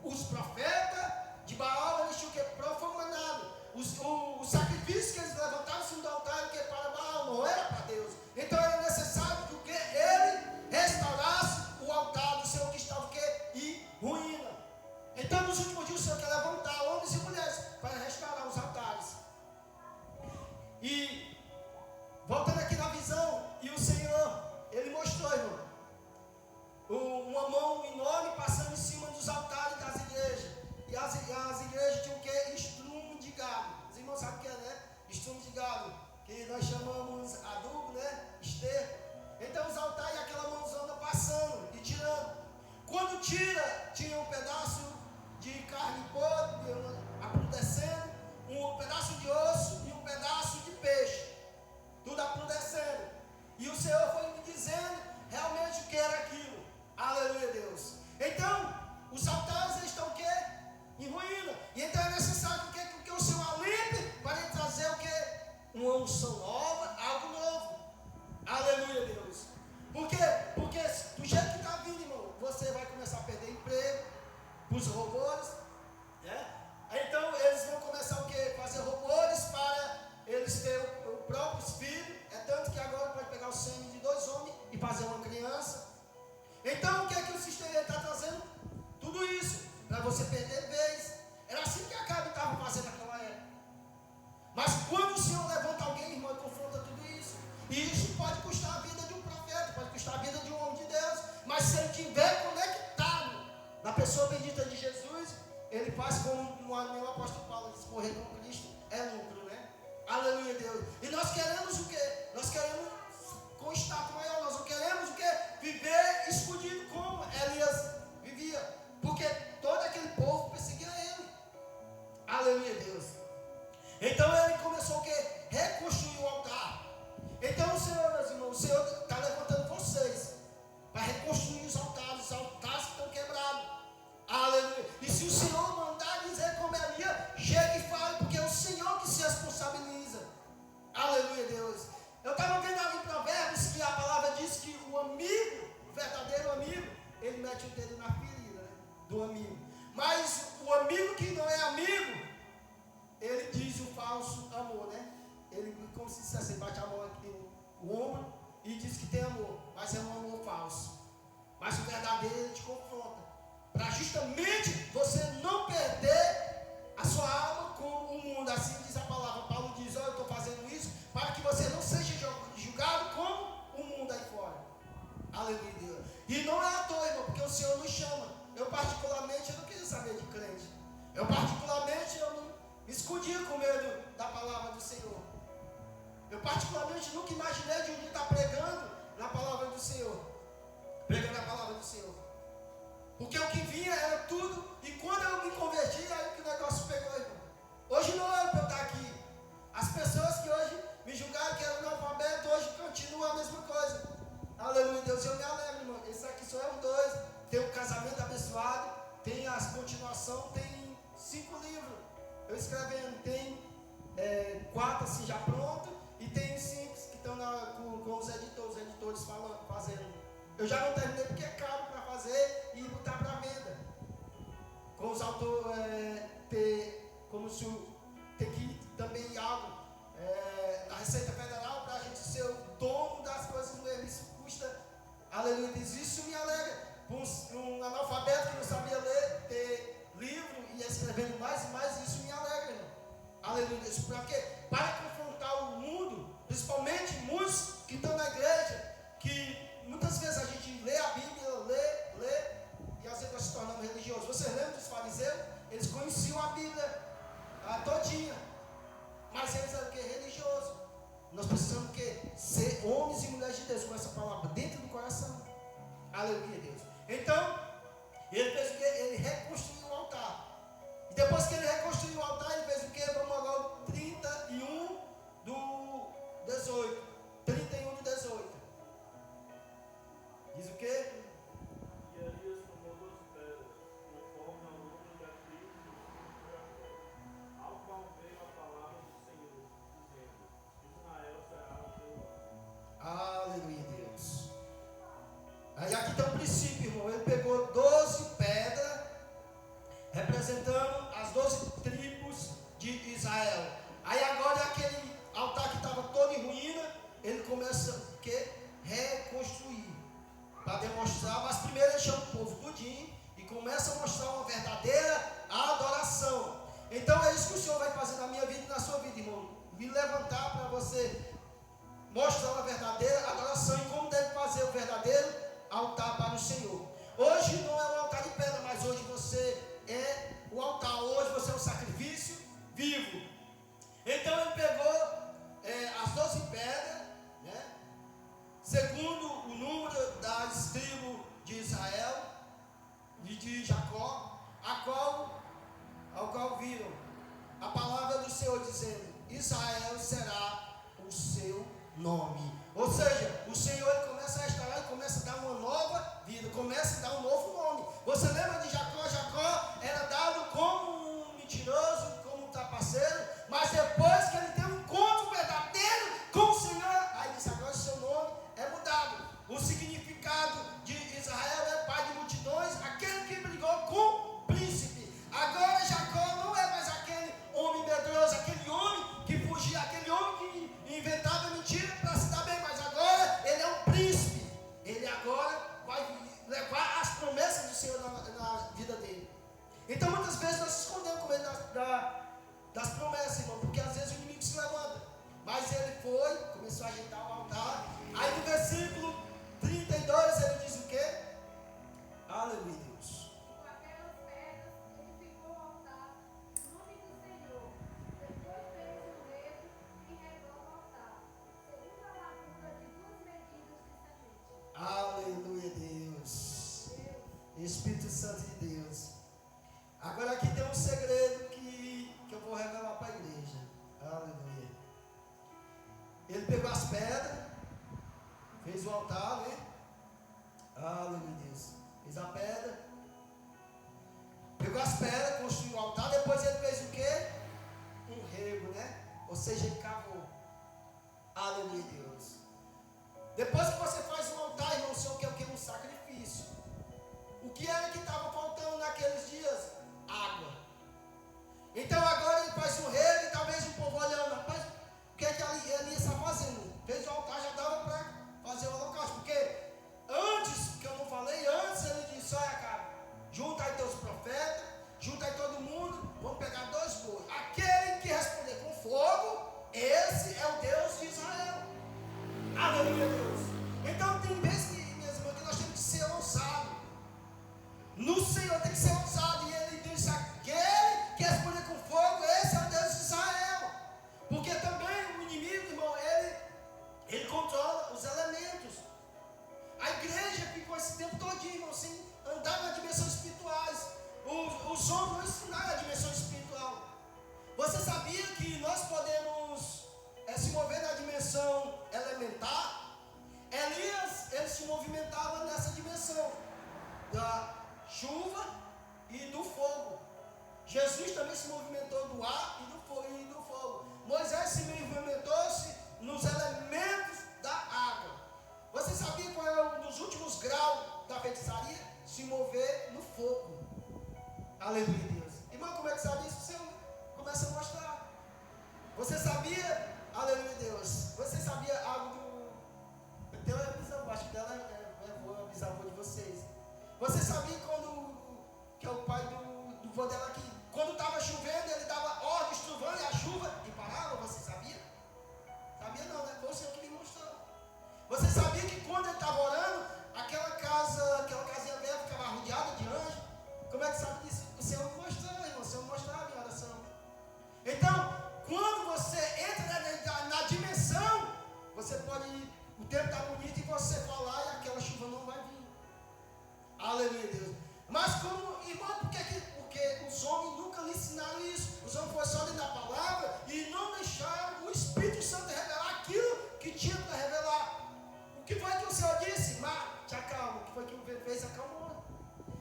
Os profetas de Baal, eles tinham o que? Profanado. Os sacrifícios que eles levantavam em cima do altar era que para Baal, não era para Deus. Então era necessário que ele restaurasse o altar do Senhor que estava o quê? Em ruína. Então nos últimos dias o Senhor quer levantar homens e mulheres para restaurar os altares. E voltando aqui na visão, e o Senhor, ele mostrou, irmão, uma mão enorme passando em cima dos altares das igrejas. E as igrejas tinham o quê? Estrume de gado. Os irmãos sabem o que é, né? Estrume de gado, que nós chamamos adubo, né? Esterco. Então os altares e aquela mãozona passando e tirando. Quando tira, tinha um pedaço de carne podre, apodrecendo, um pedaço de osso e um pedaço de peixe. Tudo apodrecendo. E o Senhor foi me dizendo realmente o que era aquilo. Aleluia, Deus. Então, os altares estão o quê? Em ruína. E então é necessário que o Senhor limpe para ele trazer o quê? Uma unção nova, algo novo. Aleluia, Deus. Por quê? Porque do jeito que está vindo, irmão, você vai começar a perder emprego para os robôs, né? Então eles vão começar o quê? Fazer robôs para eles terem o próprio filho. É tanto que agora pode pegar o sangue de 2 homens e fazer uma criança. Então o que é que o sistema está trazendo? Tudo isso, para você perder vez. Era assim que Acabe estava fazendo naquela época. Mas quando o Senhor levanta alguém, irmão, e confronta tudo isso, e isso pode custar a vida de um profeta, pode custar a vida de um homem de Deus, mas se ele estiver conectado na pessoa bendita de Jesus, ele faz como o apóstolo Paulo diz, morrer com Cristo é lucro, né? Aleluia, Deus. E nós queremos o quê? Nós queremos com status maior, nós não queremos o quê? Viver escondido como Elias vivia, porque todo aquele povo perseguia ele. Aleluia, Deus. Então ele começou o quê? Reconstruir o altar. Então o Senhor, meus irmãos, o Senhor está levantando vocês para reconstruir os altares que estão quebrados. Aleluia. E se o Senhor mandar dizer como Elias, chegue e fale, porque é o Senhor que se responsabiliza. Aleluia, Deus. Eu estava vendo ali em Provérbios que a palavra diz que o amigo, o verdadeiro amigo, mete o dedo na ferida, né, do amigo. Mas o amigo que não é amigo, ele diz o falso amor, né? Ele, como se dissesse, bate a mão aqui no ombro e diz que tem amor, mas é um amor falso. Mas o verdadeiro ele te confronta, para justamente você não perder a sua alma com o mundo. Assim diz a palavra. Paulo diz: olha, eu estou fazendo isso para que você não seja julgado como o mundo aí fora. Aleluia, Deus. E não é à toa, irmão, porque o Senhor nos chama. Eu particularmente, eu não queria saber de crente. Eu particularmente, eu não me escondia com medo da palavra do Senhor. Eu particularmente nunca imaginei de um dia estar pregando na palavra do Senhor. Pregando a palavra do Senhor. Porque o que vinha era tudo. E quando eu me converti, aí que o negócio pegou, irmão. Hoje não era para eu estar aqui. As pessoas que hoje me julgaram que eram analfabeto, hoje continuam a mesma coisa. Aleluia, Deus, eu me alegro, irmão. Esses aqui só é um dois. Tem um casamento abençoado, tem as continuação, tem 5 livros. Eu escrevendo, tem 4 assim já pronto, e tem 5 que estão com os editores fazendo. Eu já não terminei porque é caro para fazer e botar para venda. Com os autores, como se tem que ir também algo na Receita Federal para a gente ser o dono das coisas mesmo. Isso custa, aleluia, isso me alegra. Um analfabeto que não sabia ler, ter livro e escrevendo mais e mais, isso me alegra, irmão. Aleluia, isso para quê? Para confrontar o mundo, principalmente muitos que estão na igreja, que muitas vezes a gente lê a Bíblia, lê, e às vezes nós se tornamos religiosos. Vocês lembram dos fariseus? Eles conheciam a Bíblia todinha, mas eles eram o que? Religiosos. Nós precisamos o quê? Ser homens e mulheres de Deus com essa palavra dentro do coração. Aleluia, Deus. Então, ele fez o quê? Ele reconstruiu o altar. E depois que ele reconstruiu o altar, ele fez o quê? Vamos agora ao 31 do 18. 31 do 18. Diz o quê? E Elias tomou 2 pedras, conforme ao número da tribo de Jacó, ao qual veio a palavra do Senhor, dizendo: Israel será o teu nome. Aleluia, Deus. Aí aqui tem um princípio, irmão. Ele pegou 12 pedras, representando as 12 tribos de Israel. Aí agora aquele altar que estava todo em ruína, ele começa o quê? Reconstruir. Para demonstrar, mas primeiro ele chama o povo tudinho e começa a mostrar uma verdadeira adoração. Então é isso que o Senhor vai fazer na minha vida e na sua vida, irmão. Me levantar para você mostrar uma verdadeira adoração e como deve fazer o verdadeiro altar para o Senhor. Hoje não é um altar de pedra, mas hoje você é o altar. Hoje você é um sacrifício vivo. Então ele pegou as 12 pedras, né? Segundo o número das tribos de Israel e de Jacó, ao qual viram a palavra do Senhor dizendo: Israel será o seu nome. Ou seja, o Senhor ele começa a restaurar e começa a dar uma nova vida, começa a dar um novo nome. Você lembra de Jacó? Jacó era dado como um mentiroso, como um trapaceiro, mas depois que ele tem um encontro verdadeiro com o Senhor, aí diz: agora o seu nome é mudado. O significado de Israel é pai de multidões, aquele que brigou com o príncipe. Agora Jacó não é mais aquele homem medroso, aquele homem que fugia, aquele homem que inventava mentira para se dar bem, mas agora ele é um príncipe. Ele agora vai levar as promessas do Senhor na vida dele. Então muitas vezes nós escondemos com medo das promessas, irmão, porque às vezes o inimigo se levanta. Mas ele foi, começou a ajeitar o altar. Aí no versículo 32 ele diz o quê? Aleluia, Deus. Com aquelas pedras, edificou o altar no nome do Senhor. Depois fez um dedo e regou o altar, segundo a largura de 2 medidas de semente. Aleluia, Deus. Espírito Santo de Deus. Agora aqui tem um segredo que eu vou revelar para a igreja. Aleluia. Ele pegou as pedras, fez o altar, né? Aleluia, Deus. Fez a pedra, pegou as pedras, construiu o altar. Depois ele fez o quê? Um rego, né? Ou seja, ele cavou. Aleluia, Deus. Depois que você faz um altar, irmão, o Senhor quer o quê? Um sacrifício. O Então agora ele faz um rei e talvez o povo olhando, rapaz, o que é que Elias está fazendo? Fez o altar, já dava para fazer o holocausto. Porque antes, que eu não falei, antes ele disse, olha cara, junta aí teus profetas, junta aí todo mundo, vamos pegar 2 bois. Aquele que responder com fogo, esse é o Deus de Israel. Aleluia, Deus. Então tem vezes que, minhas irmãs, que nós temos que ser ousados. No Senhor tem que ser ousado. E ele disse, aquele que responder com fogo, esse é o Deus de Israel. Porque também o inimigo, irmão, ele controla os elementos. A igreja ficou esse tempo todinho, irmão, sem andar nas dimensões espirituais. Os homens não ensinaram a dimensão espiritual. Você sabia que nós podemos se mover na dimensão elementar? Elias, ele se movimentava nessa dimensão da chuva e do fogo. Jesus também se movimentou do ar e do fogo. Moisés se movimentou-se nos elementos da água. Você sabia qual é um dos últimos graus da feitiçaria? Se mover no fogo. Aleluia, Deus. Irmão, como é que sabe isso? Você começa a mostrar. Você sabia? Aleluia, Deus. Você sabia algo do... Eu tenho uma bisavó, acho que dela é bisavó de vocês. Você sabia que é o pai do vô dela aqui? Quando estava chovendo, ele dava ordens, trovando e a chuva e parava, você sabia? Sabia não, né? Foi o Senhor que me mostrou. Você sabia que quando ele estava orando, aquela casinha velha ficava rodeada de anjos? Como é que sabe disso? O Senhor me mostrou, irmão. O Senhor me mostrou a minha oração. Então, quando você entra na dimensão, você pode, o tempo está bonito e você falar e aquela chuva não vai vir. Aleluia, Deus. Mas como, irmão, porque os homens nunca lhe ensinaram isso. Os homens foram só dentro da palavra e não deixaram o Espírito Santo revelar aquilo que tinha para revelar. O que foi que o Senhor disse? Mar, te acalma. O que foi que o vento fez? Acalmou.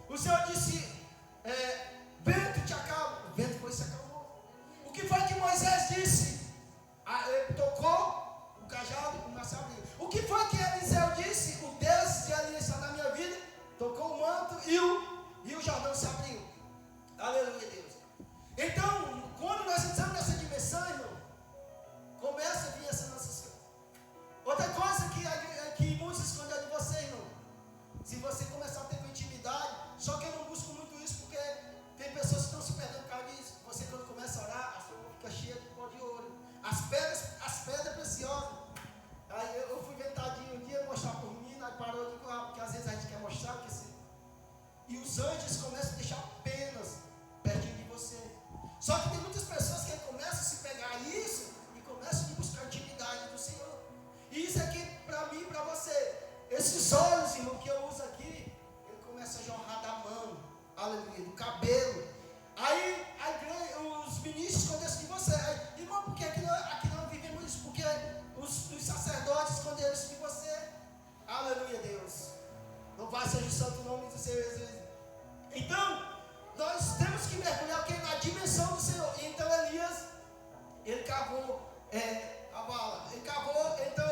O Senhor disse, vento, te acalma. O vento foi e se acalmou. O que foi que Moisés disse? Ele tocou o cajado e o mar se abriu. O que foi que Eliseu disse? O Deus de Elias está na minha vida. Tocou o manto e o Jordão se abriu. Aleluia, Deus. Então, quando nós entramos nessa dimensão, irmão, começa a vir essa nossa... Outra coisa que muitos escondem de você, irmão. Se você começar a ter com intimidade, só que eu não busco muito isso, porque tem pessoas que estão se perdendo por causa disso. Você, quando começa a orar, a sua mão fica cheia de pó de ouro. As pedras preciosas. Aí eu fui ventadinho um dia mostrar para o menino, aí parou de correr, porque às vezes a gente quer mostrar, e os anjos começam a deixar penas pertinho de você. Só que tem muitas pessoas que começam a se pegar isso e começam a buscar a intimidade do Senhor. E isso aqui, para mim e para você, esses olhos, irmão, que eu uso aqui, ele começa a jorrar da mão, aleluia, do cabelo. Aí os ministros escondem-se de você. Aí, irmão, porque aqui não vivemos isso? Porque os sacerdotes esconderam-se de você. Aleluia, Deus. Louvado seja o santo nome do Senhor Jesus. Então, nós temos que mergulhar na dimensão do Senhor. Então Elias, ele cavou a bala. Ele cavou, então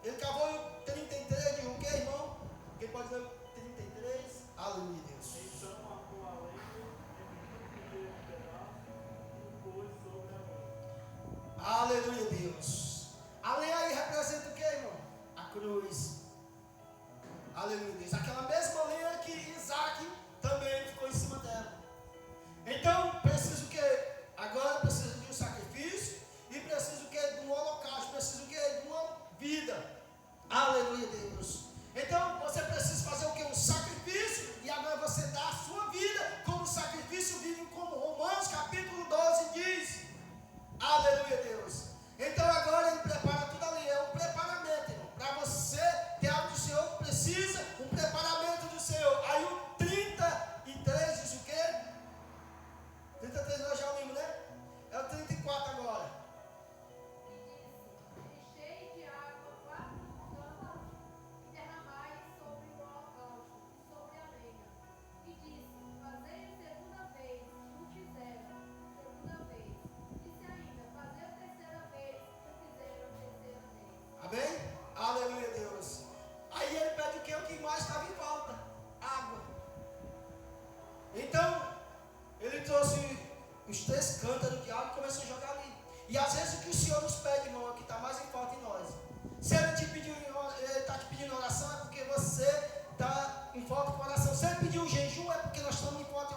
ele cavou o 33 de o que, irmão? Quem pode ler o 33? Aleluia, Deus. Então matou a lenha, dividiu um pedaço e pôs sobre a lenha. Aleluia, Deus. A lenha aí representa o que, irmão? A cruz. Aleluia, Deus. Aquela mesma lenha que Isaac também ficou em cima dela. Então, preciso o quê? Agora preciso de um sacrifício e preciso o quê? De um holocausto. Preciso o quê? De uma vida. Aleluia, Deus. Então, você precisa fazer o quê? Um sacrifício. E agora você dá a sua vida como sacrifício vivo, como Romanos capítulo 12 diz. Aleluia, Deus. Então agora ele prepara tudo ali. É um preparamento, irmão. Para você ter algo do Senhor, precisa um preparamento do Senhor. Aí o 33 diz o quê? 33 nós já ouvimos, né? É o 34 agora. E disse: enchei de água 4 câmaras e derramai sobre o holocausto e sobre a lenha. E disse: fazei a segunda vez. E o fizeram, segunda vez. Disse ainda: fazei a os 3 cântaros de água e começou a jogar ali. E às vezes o que o Senhor nos pede, irmão, é o que está mais em falta em nós. Se Ele está te pedindo oração, é porque você está em falta de oração. Se Ele pediu jejum, é porque nós estamos em falta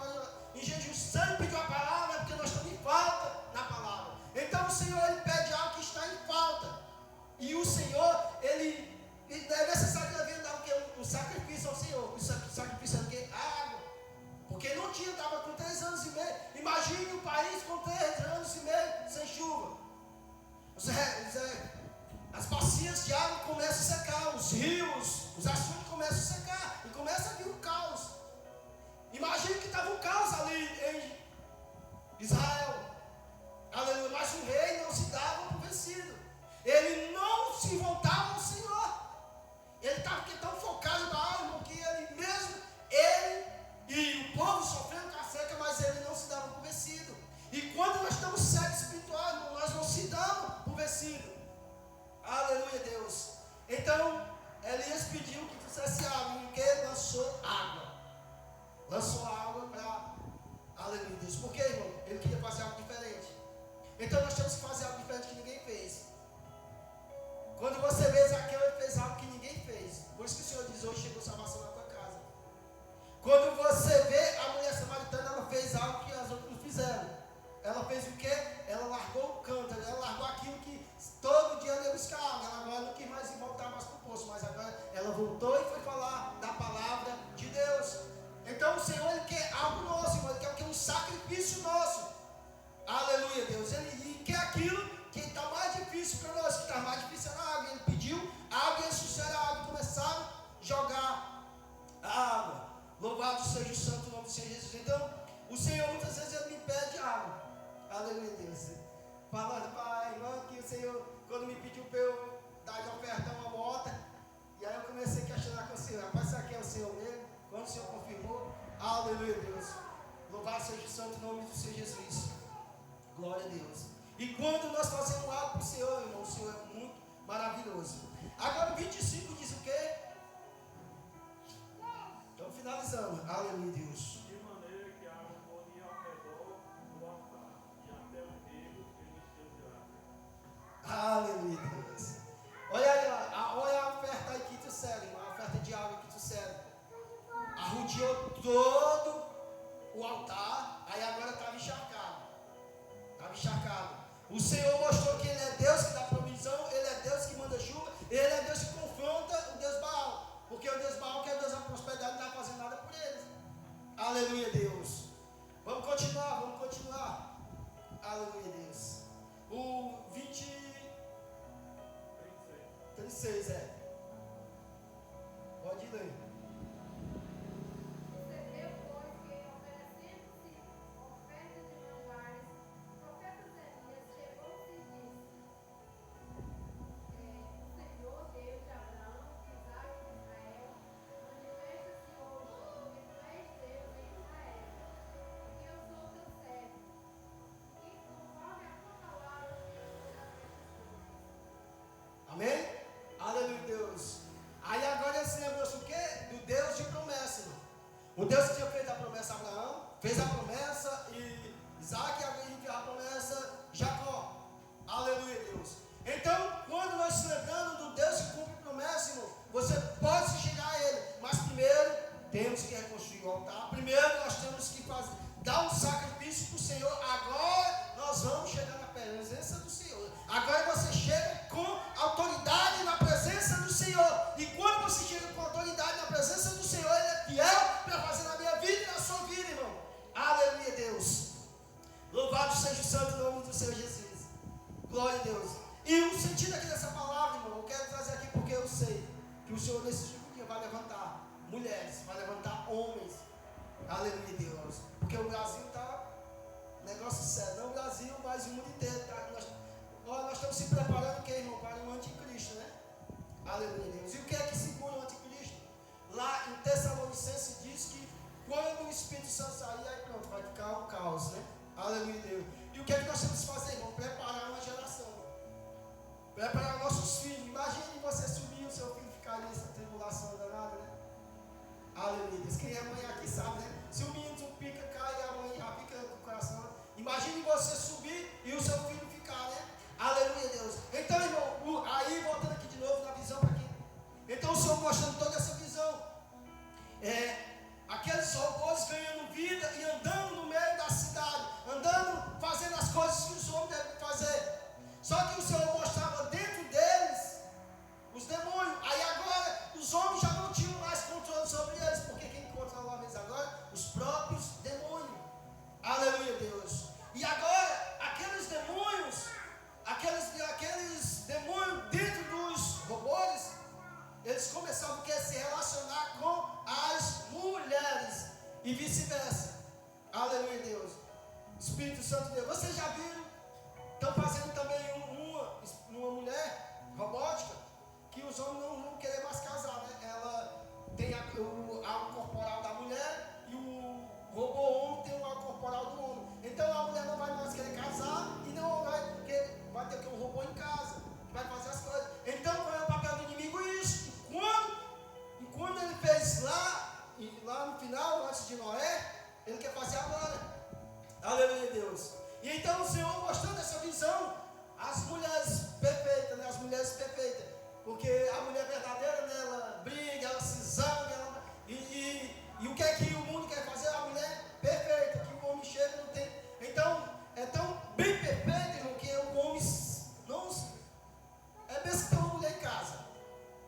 em jejum. Se Ele pediu a palavra, é porque nós estamos em falta na palavra. Então o Senhor, Ele pede algo que está em falta. E o Senhor, Ele é necessário que Ele venha dar um sacrifício ao Senhor. O sacrifício é o quê? Água. Porque não tinha, estava com 3 anos e meio. Imagine um país com 3 anos e meio sem chuva. As bacias de água começam a secar, os rios, os açudes começam a secar, e começa a vir um caos. Imagine que estava um caos ali em Israel. Aleluia. Mas o rei não se dava por vencido. Ele não se voltava ao Senhor. Ele estava tão focado em Baal, irmão, que ele e o povo sofrendo com a seca, mas ele não se dava por vencido. E quando nós estamos cegos espirituais, irmão, nós não se damos por vencido. Aleluia, Deus. Então, Elias pediu que trouxesse água, e que lançou água. Lançou água para... Aleluia, Deus. Por quê, irmão? Ele queria fazer algo diferente. Então, nós temos que fazer algo diferente que ninguém fez. Quando você vê Zaqueu, ele fez algo que ninguém fez. Por isso que o Senhor diz, hoje chegou salvação na tua casa. Quando você vê a mulher samaritana, ela fez algo que as outras não fizeram. Ela fez o quê? Ela largou o cântaro, ela largou aquilo que todo dia ela ia buscar água. Ela agora não quis mais voltar mais para o poço, mas agora ela voltou e foi falar da palavra de Deus. Então o Senhor, Ele quer algo nosso, irmão. Ele quer um sacrifício nosso. Aleluia, Deus. Ele quer aquilo que está mais difícil para nós, que está mais difícil na água. Ele pediu água e eles trouxeram a água e começaram a jogar a água. Louvado seja o santo nome do Senhor Jesus. Então, o Senhor muitas vezes Ele me pede água. Aleluia, Deus. Falando, Pai, irmão, que o Senhor, quando me pediu para eu dar de oferta uma moto, e aí eu comecei a questionar com o Senhor, rapaz, será que é o Senhor mesmo? Quando o Senhor confirmou, aleluia, Deus. Louvado seja o santo nome do Senhor Jesus. Glória a Deus. E quando nós fazemos algo para o Senhor, irmão, o Senhor é muito maravilhoso. Agora o 25 diz o quê? Estamos finalizando. Aleluia, Deus. De maneira que a água corria ao redor do altar, e até o rego ele encheu de água. Aleluia, Deus. Olha aí, olha a oferta aí que trouxeram, irmão, a oferta de água que trouxeram. Arrodeou todo o altar, aí agora estava encharcado. Estava encharcado. O Senhor mostrou que Ele é Deus que dá provisão, Ele é Deus que manda chuva, Ele é Deus que confronta o Deus Baal. Porque o Deus Baal, que é Deus da prosperidade, não está fazendo nada por eles. Aleluia, Deus. Vamos continuar, vamos continuar. Aleluia, Deus. O 36 é. Pode ir ler. Sucedeu, pois, que oferecendo-se oferta de manjares, o profeta Elias chegou-se e disse: o Senhor, Deus de Abraão, de Isaque e de Israel, manifesta-se hoje, que tu és Deus em Israel, e eu sou teu servo, e conforme a tua palavra te farei estas coisas. Amém? Aleluia, Deus. Aí agora ele se lembrou-se o quê? Do Deus de promessa, irmão. O Deus que tinha feito a promessa a Abraão, fez a promessa e Isaac e a promessa Jacó. Aleluia, Deus. Então, quando nós se lembramos do Deus que cumpre promessa, irmão, você pode se chegar a Ele, mas primeiro temos que reconstruir o altar. Primeiro nós temos que dar um sacrifício para o Senhor. Agora nós vamos chegar na presença do Senhor. Agora você chega com autoridade na presença do Senhor. E quando você chega com autoridade na presença do Senhor, Ele é fiel para fazer na minha vida e na sua vida, irmão. Aleluia, Deus. Louvado seja o santo nome do Senhor Jesus. Glória a Deus. E o sentido aqui dessa palavra, irmão, eu quero trazer aqui porque eu sei que o Senhor nesse último dia vai levantar mulheres, vai levantar homens. Aleluia, Deus. Porque o Brasil está negócio sério. Não o Brasil, mas o mundo inteiro. Nós estamos se preparando, que, irmão, para o anticristo, né? Aleluia, Deus. E o que é que segura o anticristo? Lá em Tessalonicenses diz que quando o Espírito Santo sair, aí pronto, vai ficar um caos, né? Aleluia, Deus. E o que é que nós temos que fazer, irmão? Preparar uma geração. Preparar nossos filhos. Imagine você subir e o seu filho ficar nessa tribulação danada, né? Aleluia, Deus. Quem é mãe aqui sabe, né? Se o menino pica, cai, a mãe já fica com o coração. Imagine e vice-versa. Aleluia, Deus. Espírito Santo de Deus. Vocês já viram? Estão fazendo também uma mulher robótica que os homens não vão querer mais casar, né? Ela tem o corporal da mulher e o robô homem tem o corporal do homem. Então a mulher não vai mais querer casar e não vai ter que um robô em casa, que vai fazer as coisas. Então qual é o papel do inimigo? Isso. E quando ele fez lá no final, antes de Noé, ele quer fazer agora. Aleluia, Deus. E então o Senhor mostrando essa visão, as mulheres perfeitas, né? As mulheres perfeitas. Porque a mulher verdadeira, né? Ela briga, ela se zanga, e o que é que o mundo quer fazer? A mulher perfeita, que o homem chega e não tem. Então, é tão bem perfeito, irmão, que o homem não. É mesmo que tem uma mulher em casa.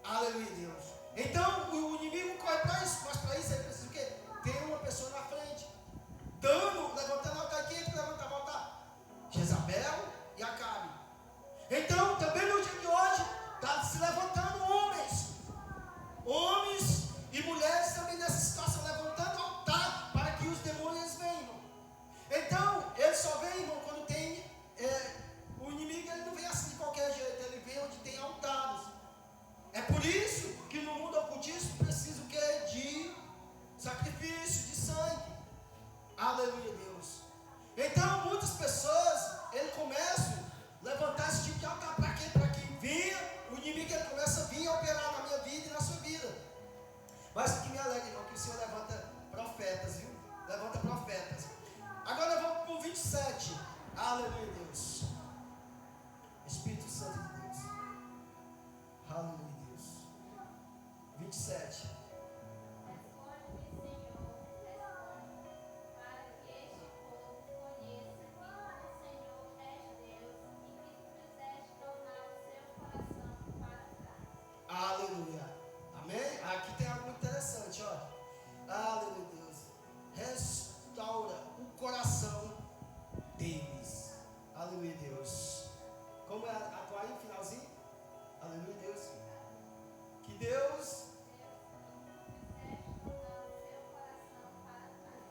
Aleluia, Deus. Então, o inimigo corre para isso, mas para isso ele precisa o quê? Ter uma pessoa na frente. Levantando altar. Quem é que levanta a altar? Jezabel e Acabe. Então, também no dia de hoje, está se levantando homens e mulheres também nessa situação, levantando altar para que os demônios venham. Então, ele só vem, irmão, quando tem. O inimigo ele não vem assim de qualquer jeito, ele vem onde tem altares. É por isso que no mundo ocultista precisa o quê? De sacrifício, de sangue. Aleluia, Deus. Então, muitas pessoas, ele começa a levantar esse tipo de altar. Para quê? Para que venha, o inimigo ele começa a vir e operar na minha vida e na sua vida. Mas o que me alegra, irmão, que o Senhor levanta profetas, viu? Levanta profetas. Agora vamos para o 27. Aleluia, Deus. Espírito Santo de Deus. Aleluia, Deus. 27. Aleluia. Amém? Aqui tem algo muito interessante, ó. Aleluia, Deus. Restaura o coração deles. Aleluia, Deus. Como é a tua aí, finalzinho? Aleluia, Deus. Que Deus.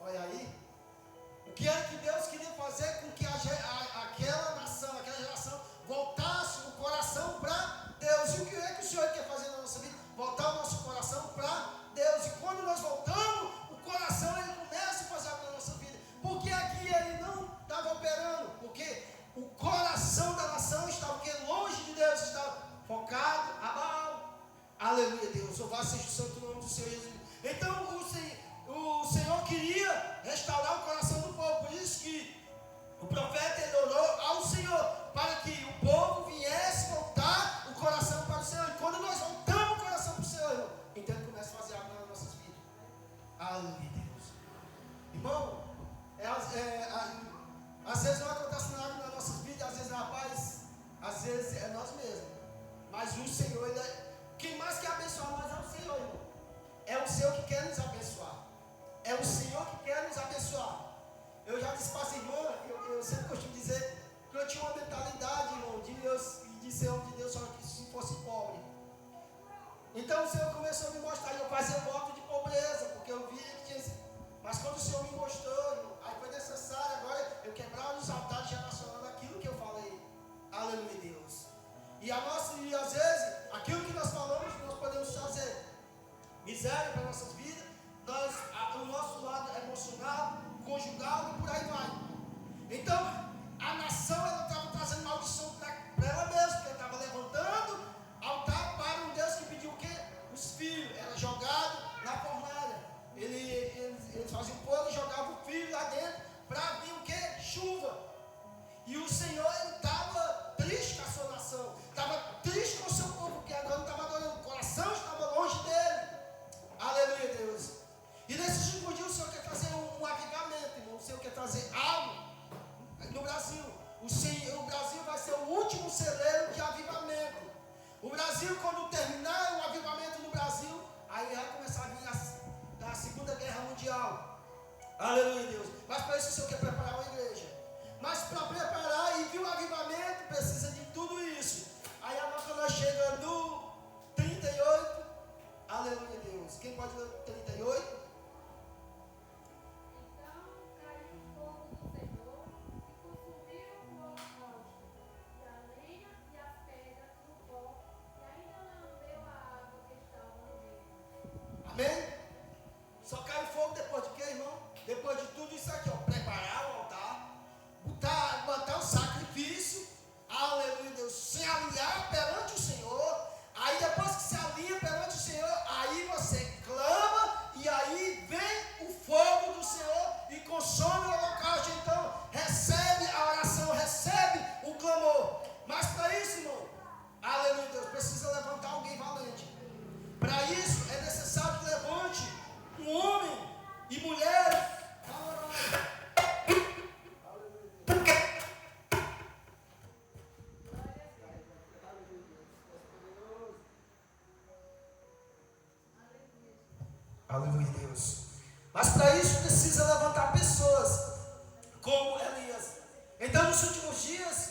Olha aí. O que é que Deus queria fazer com que aquela nação, aquela geração voltasse o coração para Deus? E o que é que o Senhor quer fazer na nossa vida? Voltar o nosso coração para Deus. E quando nós voltamos, o coração ele começa a fazer algo na nossa vida. Porque aqui ele não estava operando. Porque o coração da nação estava longe de Deus, estava focado a Baal. Aleluia, Deus. Louvado seja o santo nome do Senhor Jesus. Então o Senhor queria restaurar o coração do povo. Por isso que o profeta ele orou ao Senhor para que o povo viesse voltar o coração para o Senhor. E quando nós voltamos o coração para o Senhor, então ele começa a fazer algo nas nossas vidas. Aleluia, Deus. Irmão, às vezes não acontece nada nas nossas vidas, às vezes, rapaz, às vezes é nós mesmos. Mas o Senhor, quem mais quer abençoar nós é o Senhor, irmão. É o Senhor que quer nos abençoar. É o Senhor que quer nos abençoar. Eu já disse para as irmãs, eu sempre costumo dizer que eu tinha uma mentalidade, irmão, de Deus, de ser homem de Deus, só que se fosse pobre. Então o Senhor começou a me mostrar, e eu fazia voto de pobreza, porque eu via que tinha. Mas quando o Senhor me mostrou, irmão, aí foi necessário agora eu quebrar os altares relacionando aquilo que eu falei. Aleluia, Deus. E às vezes, aquilo que nós falamos, nós podemos trazer miséria para nossas vidas, o nosso lado emocional, conjugal e por aí vai. Então, a nação estava trazendo maldição para ela mesma, porque ela estava levantando altar para um Deus que pediu o quê? Os filhos. Era jogado na fornalha. Eles faziam fogo e jogavam o filho lá dentro para vir o quê? Chuva. E o Senhor estava triste com a sua nação, estava triste com o seu povo, porque agora não estava adorando, o coração estava longe dele. Aleluia, Deus. E nesses últimos dias o Senhor quer trazer um avivamento, irmão. O Senhor quer trazer algo no Brasil. O Brasil vai ser o último celeiro de avivamento. O Brasil, quando terminar o avivamento no Brasil, aí vai começar a vir a Segunda Guerra Mundial. Aleluia, Deus. Mas para isso o Senhor quer preparar uma igreja. Mas para preparar e vir o avivamento, precisa de tudo isso. Aí a nota chega no 38. Aleluia, Deus. Quem pode ler 38? precisa levantar pessoas como Elias. Então, nos últimos dias,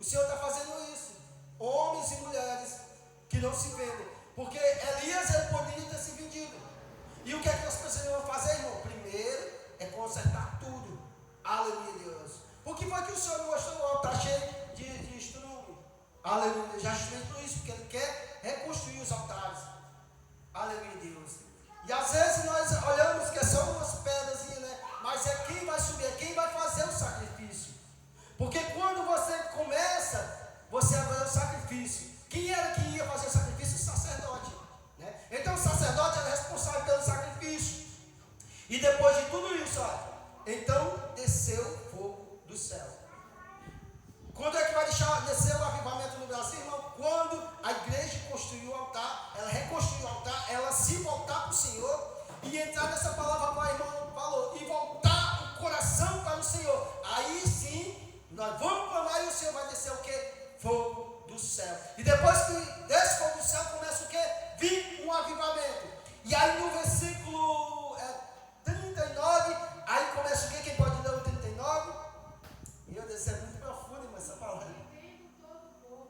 o Senhor está fazendo isso. Homens e mulheres que não se vendem. Porque Elias, ele poderia ter se vendido. E o que é que nós precisamos fazer, irmão? Primeiro é consertar tudo. Aleluia, Deus. Por que foi que o Senhor me mostrou o altar cheio de estrume? Aleluia, já experimentou isso, porque Ele quer reconstruir os altares. Aleluia, Deus. E às vezes nós olhamos que é só umas pedras, né? Mas é quem vai subir, é quem vai fazer o sacrifício. Porque quando você começa, você agora é o sacrifício. Quem era que ia fazer o sacrifício? O sacerdote, né? Então o sacerdote era responsável pelo sacrifício. E depois de tudo isso, olha, então desceu o fogo do céu. Quando é que vai descer o avivamento no Brasil, irmão? Quando a igreja construiu o altar, ela reconstruiu o altar, ela se voltar para o Senhor e entrar nessa palavra que o irmão falou, e voltar o coração para o Senhor. Aí sim, nós vamos clamar e o Senhor vai descer o quê? Fogo do céu. E depois que desce fogo do céu, começa o quê? Vir um avivamento. E aí no versículo 39, aí começa o quê? Quem pode ler o 39? Meu Deus, isso é muito profundo, irmão, essa palavra. E vendo todo o povo,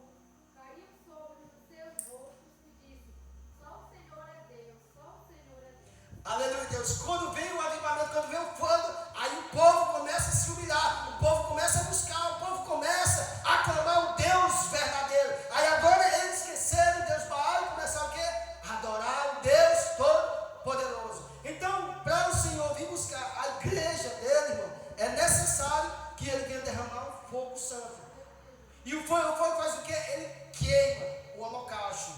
caiu sobre os seus rostos e disse: só o Senhor é Deus, só o Senhor é Deus. Aleluia, Deus. Quando vem o avivamento, quando vem o fogo, aí o povo começa a se humilhar, o povo começa a buscar, o povo começa a clamar o Deus verdadeiro. Aí agora eles esqueceram o Deus Baal e começaram o quê? A adorar o Deus Todo-Poderoso. Então, para o Senhor vir buscar a igreja dele, irmão, é necessário que ele venha derramar um fogo santo. E o fogo faz o quê? Ele queima o holocausto.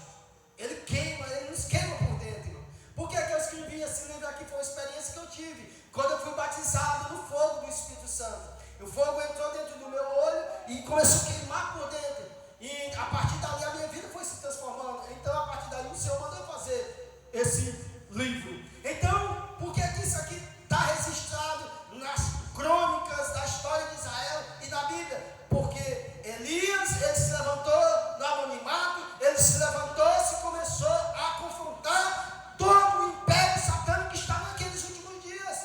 Ele queima, ele nos queima por dentro, irmão. Por que eu escrevi esse livro aqui? Foi uma experiência que eu tive quando eu fui batizado no fogo do Espírito Santo. O fogo entrou dentro do meu olho e começou a queimar por dentro. E a partir dali a minha vida foi se transformando. Então a partir dali o Senhor mandou fazer esse livro. Então, por que isso aqui está registrado nas crônicas da história de Israel e da Bíblia? Porque Elias, ele se levantou no anonimato, ele se levantou e começou a confrontar todo o império satânico que estava naqueles últimos dias.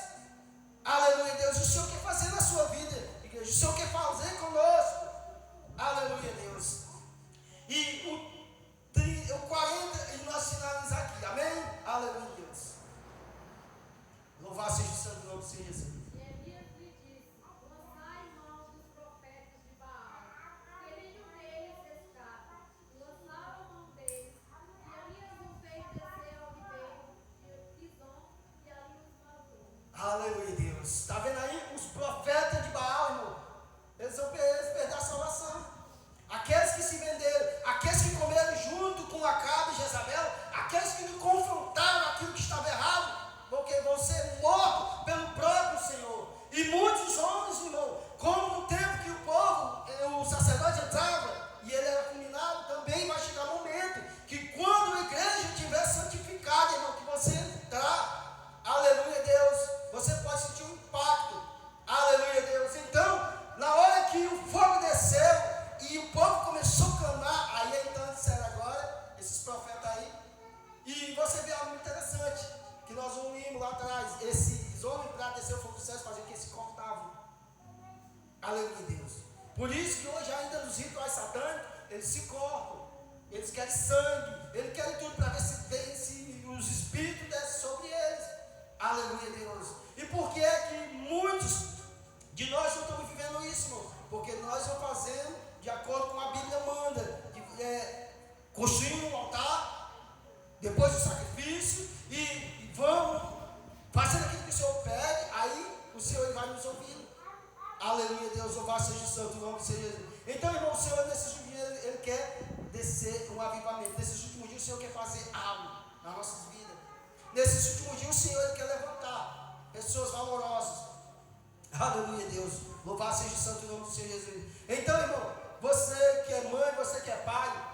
Aleluia, Deus. O Senhor quer fazer na sua vida, igreja. O Senhor quer fazer conosco. Aleluia, Deus. E o 40, e nós finalizamos aqui. Amém? Aleluia, Deus. Louvado seja o santo nome do Senhor Jesus. E Elias lhe disse: lançai mão dos profetas de Baal, que nenhum deles escape. E lançaram mão deles, e Elias os fez descer ao ribeiro de Quizon, e ali os matou. Aleluia, Deus. Está vendo aí? Os profetas de Baal, irmão, eles perderam a salvação. Aqueles que se venderam, aqueles que comeram junto com Acabe e Jezabel, aqueles que não confrontaram aquilo que estava errado, porque vão ser mortos pelo próprio Senhor. E muitos homens, irmão, como no tempo que o povo, o sacerdote entrava e ele era fulminado, também vai chegar um momento que quando a igreja estiver santificada, irmão, que você entrar, aleluia, Deus, você pode sentir um impacto, aleluia, Deus. Então, na hora que o fogo desceu e o povo começou a clamar, aí então disseram agora, esses profetas aí, e você vê algo interessante, que nós ouvimos lá atrás, esses homens para descer o fogo do céu faziam que se cortavam. Aleluia, Deus. Por isso que hoje ainda nos rituais satânicos, eles se cortam, eles querem sangue, eles querem tudo para ver se os espíritos descem sobre eles. Aleluia, Deus. E por que é que muitos de nós não estamos vivendo isso, irmão? Porque nós vamos fazendo de acordo com a Bíblia manda, construindo um altar, depois do sacrifício, e vamos fazendo aquilo que o Senhor pede, aí o Senhor vai nos ouvindo. Aleluia, Deus, louvado seja o santo nome do Senhor Jesus. Então, irmão, o Senhor nesses últimos dias, Ele quer descer um avivamento. Nesses últimos dias o Senhor quer fazer algo nas nossas vidas. Nesses últimos dias o Senhor Ele quer levantar pessoas valorosas. Aleluia, Deus, louvado seja o santo nome do Senhor Jesus. Então, irmão, você que é mãe, você que é pai,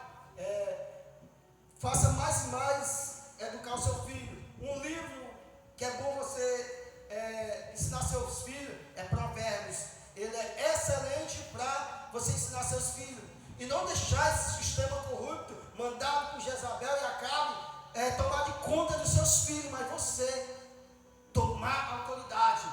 faça mais e mais educar o seu filho. Um livro que é bom você ensinar seus filhos é Provérbios. Ele é excelente para você ensinar seus filhos. E não deixar esse sistema corrupto, mandado por Jezabel e Acabe, tomar de conta dos seus filhos, mas você tomar autoridade.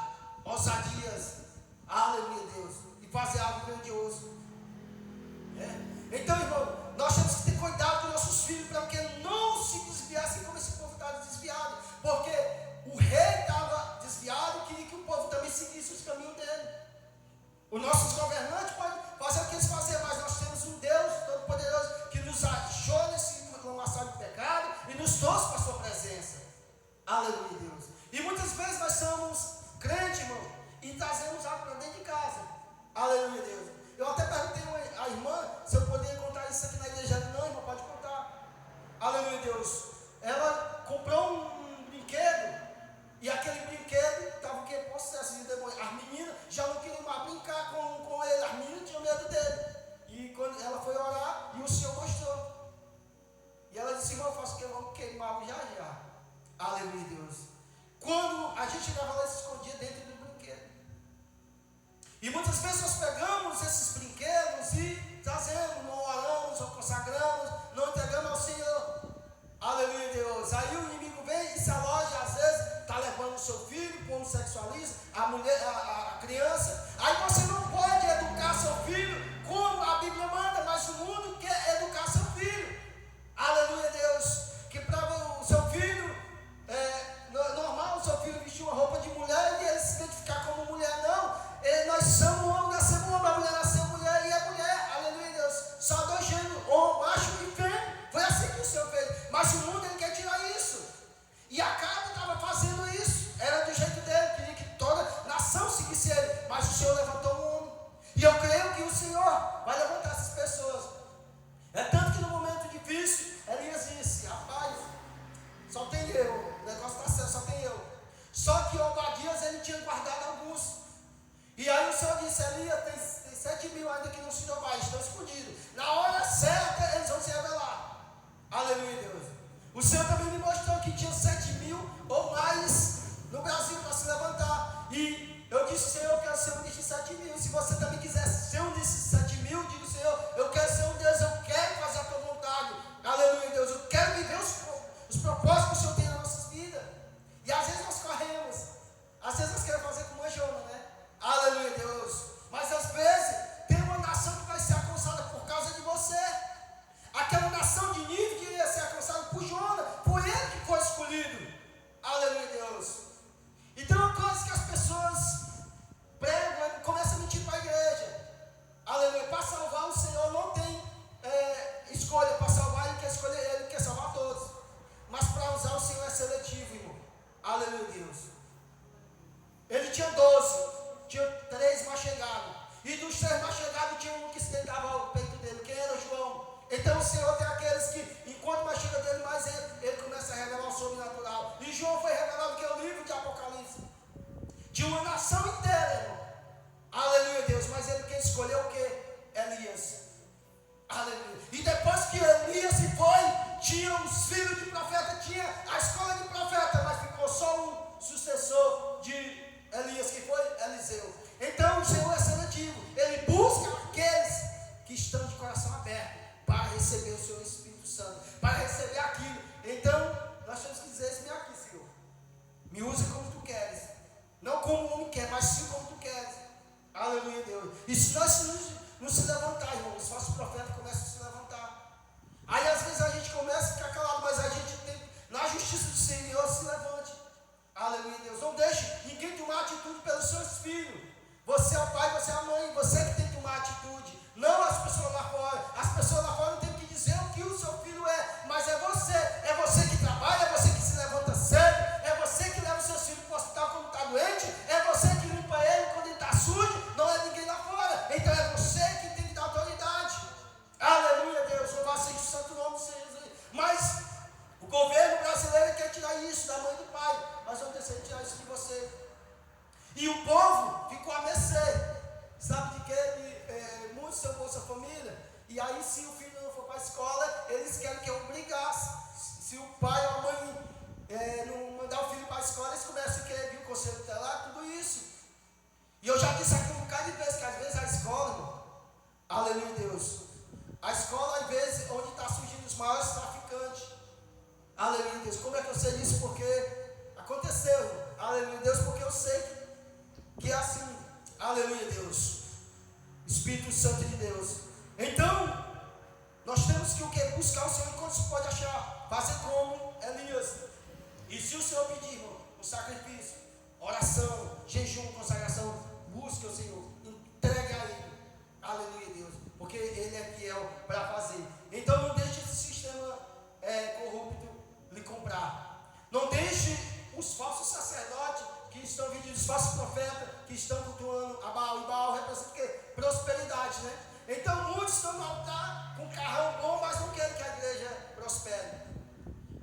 Aleluia, Deus. Eu até perguntei à irmã se eu poderia contar isso aqui na igreja. Não, irmã, pode contar. Aleluia, Deus. Ela comprou um brinquedo e aquele brinquedo estava o quê? Possesso de demônio. As meninas já não queriam mais brincar com ele. As meninas tinham medo dele. E quando ela foi orar, e o Senhor mostrou. E ela disse, irmão, eu faço o que? Vamos queimar já já. Aleluia, Deus. Quando a gente leva ela, se escondia dentro do brinquedo. E muitas vezes nós pegamos esses brinquedos e trazemos, não oramos, não consagramos, não entregamos ao Senhor. Aleluia, Deus. Aí o inimigo vem e se aloja, às vezes, está levando o seu filho para o homossexualismo, a mulher, a criança. Aí você não pode educar seu filho como a Bíblia manda, mas o mundo quer educar seu filho. Aleluia, Deus. Que para o seu filho, normal o seu filho vestir uma roupa de mulher e ele se identificar como mulher, não. Nós somos homem, nascemos homem, a mulher nasceu mulher e é mulher. Aleluia, Deus. Só dois gêneros, macho e fêmea. Foi assim que o Senhor fez. Mas o mundo ele quer tirar isso. E Acabe estava fazendo isso. Era do jeito dele, queria que toda nação seguisse ele. Mas o Senhor levantou um homem. E eu creio que o Senhor vai levantar essas pessoas. É tanto que no momento difícil, Elias disse, rapaz, só tem eu. O negócio está certo, só tem eu. Só que Obadias ele tinha guardado alguns. E aí o Senhor disse, Elias, tem 7 mil ainda que não se deu mais, estão escondidos. Na hora certa eles vão se revelar. Aleluia, Deus. O Senhor também me mostrou que tinha 7 mil ou mais no Brasil para se levantar. E eu disse, Senhor, eu quero ser um desses 7 mil. Se você também quiser ser um desses 7 mil, digo, Senhor, eu quero ser um Deus, eu quero fazer a tua vontade. Aleluia, Deus. Eu quero viver os propósitos que o Senhor tem nas nossas vidas. E às vezes nós corremos. Às vezes nós queremos fazer como a Jona, né? Aleluia, Deus. Mas às vezes tem uma nação que vai ser alcançada por causa de você. Aquela nação de nível que ia ser alcançada por Jona. Foi ele que foi escolhido. Aleluia, Deus. Então é uma coisa que as pessoas pregam e começam a mentir para a igreja. Aleluia. Para salvar o Senhor não tem escolha. Para salvar ele quer escolher ele, quer salvar todos. Mas para usar o Senhor é seletivo, irmão. Aleluia, Deus. Ele tinha 12. Tinha 3 mais chegados. E dos 3 mais chegados tinha um que se deitava ao peito dele. Quem era João? Então o Senhor tem aqueles que, enquanto mais chega dele, mais ele começa a revelar o sobrenatural. E João foi revelado que é o livro de Apocalipse. De uma nação inteira, irmão. Aleluia, Deus. Mas ele quem escolheu o quê? Elias. Aleluia. E depois que Elias se foi, tinha os filhos de profeta, tinha a escola de profeta, mas ficou só um sucessor de Elias, que foi Eliseu. Então o Senhor é seletivo. Ele busca aqueles que estão de coração aberto para receber o Senhor Espírito Santo, para receber aquilo. Então nós temos que dizer: me aqui, Senhor, me usa como tu queres, não como o homem quer, mas sim como tu queres. Aleluia, Deus. E se nós não se levantar, irmão, os falsos profetas começam a se levantar. Aí às vezes a gente começa a ficar calado, mas a gente tem, na justiça do Senhor, se levante. Aleluia, Deus. Não deixe ninguém tomar atitude pelos seus filhos. Você é o pai, você é a mãe, você que tem que tomar atitude. Não as pessoas lá fora. As pessoas lá fora não tem que dizer o que o seu filho é, mas é você. É você que trabalha, é você que se levanta cedo, é você que leva os seus filhos para o hospital quando está doente, é você que limpa ele quando ele está sujo, não é ninguém lá fora. Então é você que tem que dar autoridade. Aleluia, Deus. Louvado seja o santo nome do Senhor Jesus. Mas o governo brasileiro quer tirar isso da mãe e do pai. Mas eu decidi tirar isso de você. E o povo ficou a mercê. Sabe de quê? Muitos são Bolsa Família. E aí, se o filho não for para a escola, eles querem que eu obrigasse. Se o pai ou a mãe não mandar o filho para a escola, eles começam a querer vir o conselho tutelar, tudo isso. E eu já disse aqui um bocado de vezes que às vezes a escola, irmão, aleluia, Deus. A escola, às vezes, onde está surgindo os maiores traficantes. Aleluia, Deus. Como é que eu sei disso? Porque aconteceu. Aleluia, Deus, porque eu sei que é assim. Aleluia, Deus. Espírito Santo de Deus. Então, nós temos que o quê? Buscar o Senhor enquanto se pode achar. Fazer como Elias. E se o Senhor pedir, irmão, um sacrifício, oração, jejum, consagração, busque o Senhor. Entregue a Ele. Aleluia, Deus. Porque Ele é fiel para fazer. Então, não deixe esse sistema corrupto lhe comprar. Não deixe os falsos sacerdotes que estão vendidos, os falsos profetas que estão cultuando a Baal. E Baal representa o quê? verdade, né? Então muitos estão no altar com carrão bom, mas não querem que a igreja prospere.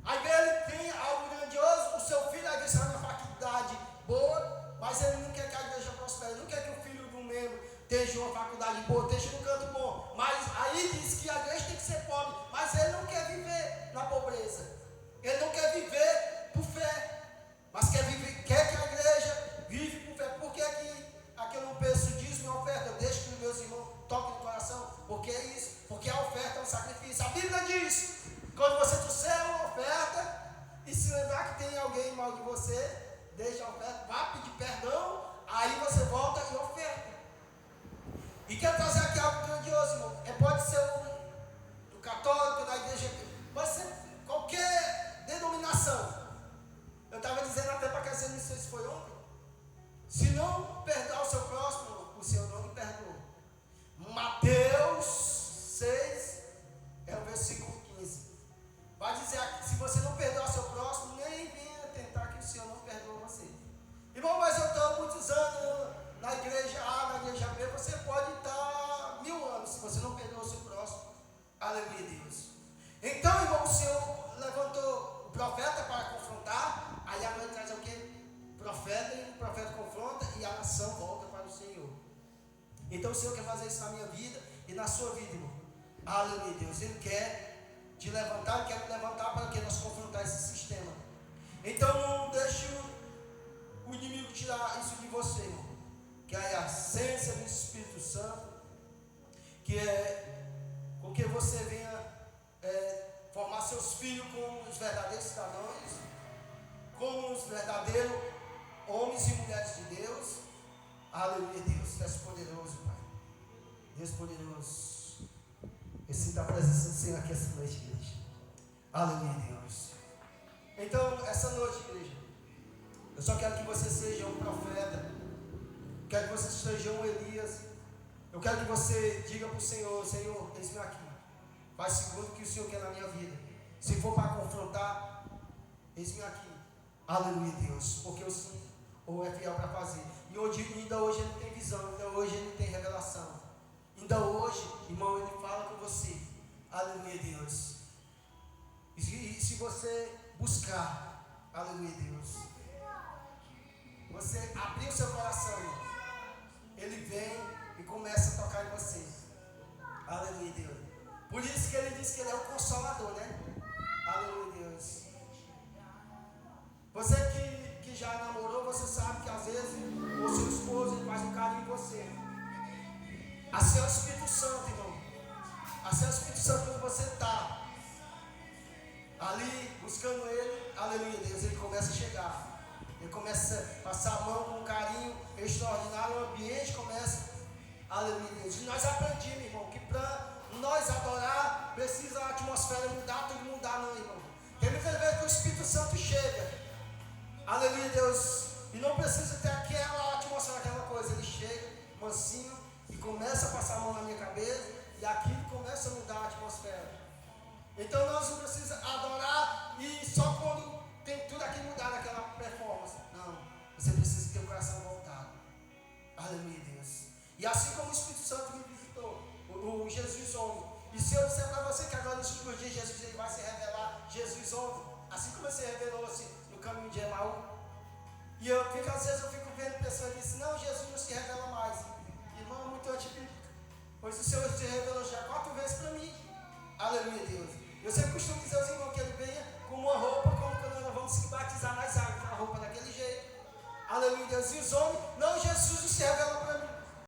A igreja tem algo grandioso, o seu filho, a igreja está na faculdade boa, mas ele não quer que a igreja prospere, não quer que o filho do membro esteja uma faculdade boa, esteja num canto bom. Mas aí diz que a igreja tem que ser pobre, mas ele não quer viver na pobreza. Ele não quer viver por fé, mas quer que a igreja vive por fé. Por que aqui eu não penso disso, minha oferta? Eu deixo que os meus irmãos toquem no coração. Porque é isso, porque a oferta é um sacrifício. A Bíblia diz, quando você trouxer uma oferta, e se lembrar que tem alguém mal de você, deixa a oferta, vá pedir perdão, aí você volta e oferta. E quero trazer aqui algo grandioso, irmão. Pode ser do católico, da igreja, pode ser qualquer denominação. Eu estava dizendo até para Cassiano, não sei se foi ontem. Se não perdoar o seu próximo, o Senhor não lhe perdoa. Mateus 6, é o versículo 15. Vai dizer aqui, se você não perdoar o seu próximo, nem venha tentar que o Senhor não perdoe você. Irmão, mas eu estou há muitos anos na igreja A, na igreja B, você pode estar 1000 anos, se você não perdoa o seu próximo. Aleluia, Deus. Então, irmão, o Senhor levantou o profeta para confrontar, aí a noite traz o quê? Profeta, e o profeta confronta e a nação volta para o Senhor. Então o Senhor quer fazer isso na minha vida e na sua vida, irmão. Aleluia, Deus. Ele quer te levantar, Ele quer te levantar para que nós confrontar esse sistema. Então não deixe o inimigo tirar isso de você, irmão. Que é a essência do Espírito Santo, que é com que você venha formar seus filhos como os verdadeiros cidadãos, como os verdadeiros homens e mulheres de Deus. Aleluia, Deus. Deus poderoso, Pai. Deus poderoso. Eu sinto a presença do Senhor aqui essa noite, igreja. Aleluia, Deus. Então, essa noite, igreja, eu só quero que você seja um profeta. Quero que você seja um Elias. Eu quero que você diga para o Senhor: Senhor, eis-me aqui. Faz segundo o que o Senhor quer na minha vida. Se for para confrontar, eis-me aqui. Aleluia, Deus. Porque o Senhor é fiel para fazer. E ainda hoje Ele tem visão. Ainda hoje Ele tem revelação. Ainda hoje, irmão, Ele fala com você. Aleluia, Deus. E se você buscar, aleluia, Deus, você abrir o seu coração, irmão, Ele vem e começa a tocar em você. Aleluia, Deus. Por isso que Ele diz que Ele é o Consolador, né? Aleluia, Deus. Você que já namorou, você sabe que às vezes o seu esposo ele faz um carinho em você. Assim é o Espírito Santo, irmão. Assim é o Espírito Santo quando você está ali buscando Ele. Aleluia, Deus. Ele começa a chegar. Ele começa a passar a mão com um carinho extraordinário. O ambiente começa. Aleluia, Deus. E nós aprendemos, irmão, que para nós adorar precisa a atmosfera mudar, tudo mudar, não, irmão. Tem muitas vezes que o Espírito Santo chega. Aleluia, Deus. E não precisa ter aquela atmosfera, aquela coisa. Ele chega mansinho e começa a passar a mão na minha cabeça. E aquilo começa a mudar a atmosfera. Então nós não precisamos adorar e só quando tem tudo aqui mudar naquela performance. Não. Você precisa ter o coração voltado. Aleluia, Deus. E assim como o Espírito Santo me visitou, o Jesus homem. E se eu disser para você que agora nesses últimos dias Jesus ele vai se revelar, Jesus homem, assim como ele se revelou assim, no caminho de Emaú. E às vezes eu fico vendo pessoas que dizem, não, Jesus não se revela mais. Irmão, é muito antibíblico. Pois o Senhor se revelou já 4 vezes para mim. Aleluia, Deus. Eu sempre costumo dizer aos irmãos que ele venha com uma roupa, como quando nós vamos se batizar nas águas, com a roupa daquele jeito. Aleluia, Deus. E os homens, não, Jesus não se revela para mim.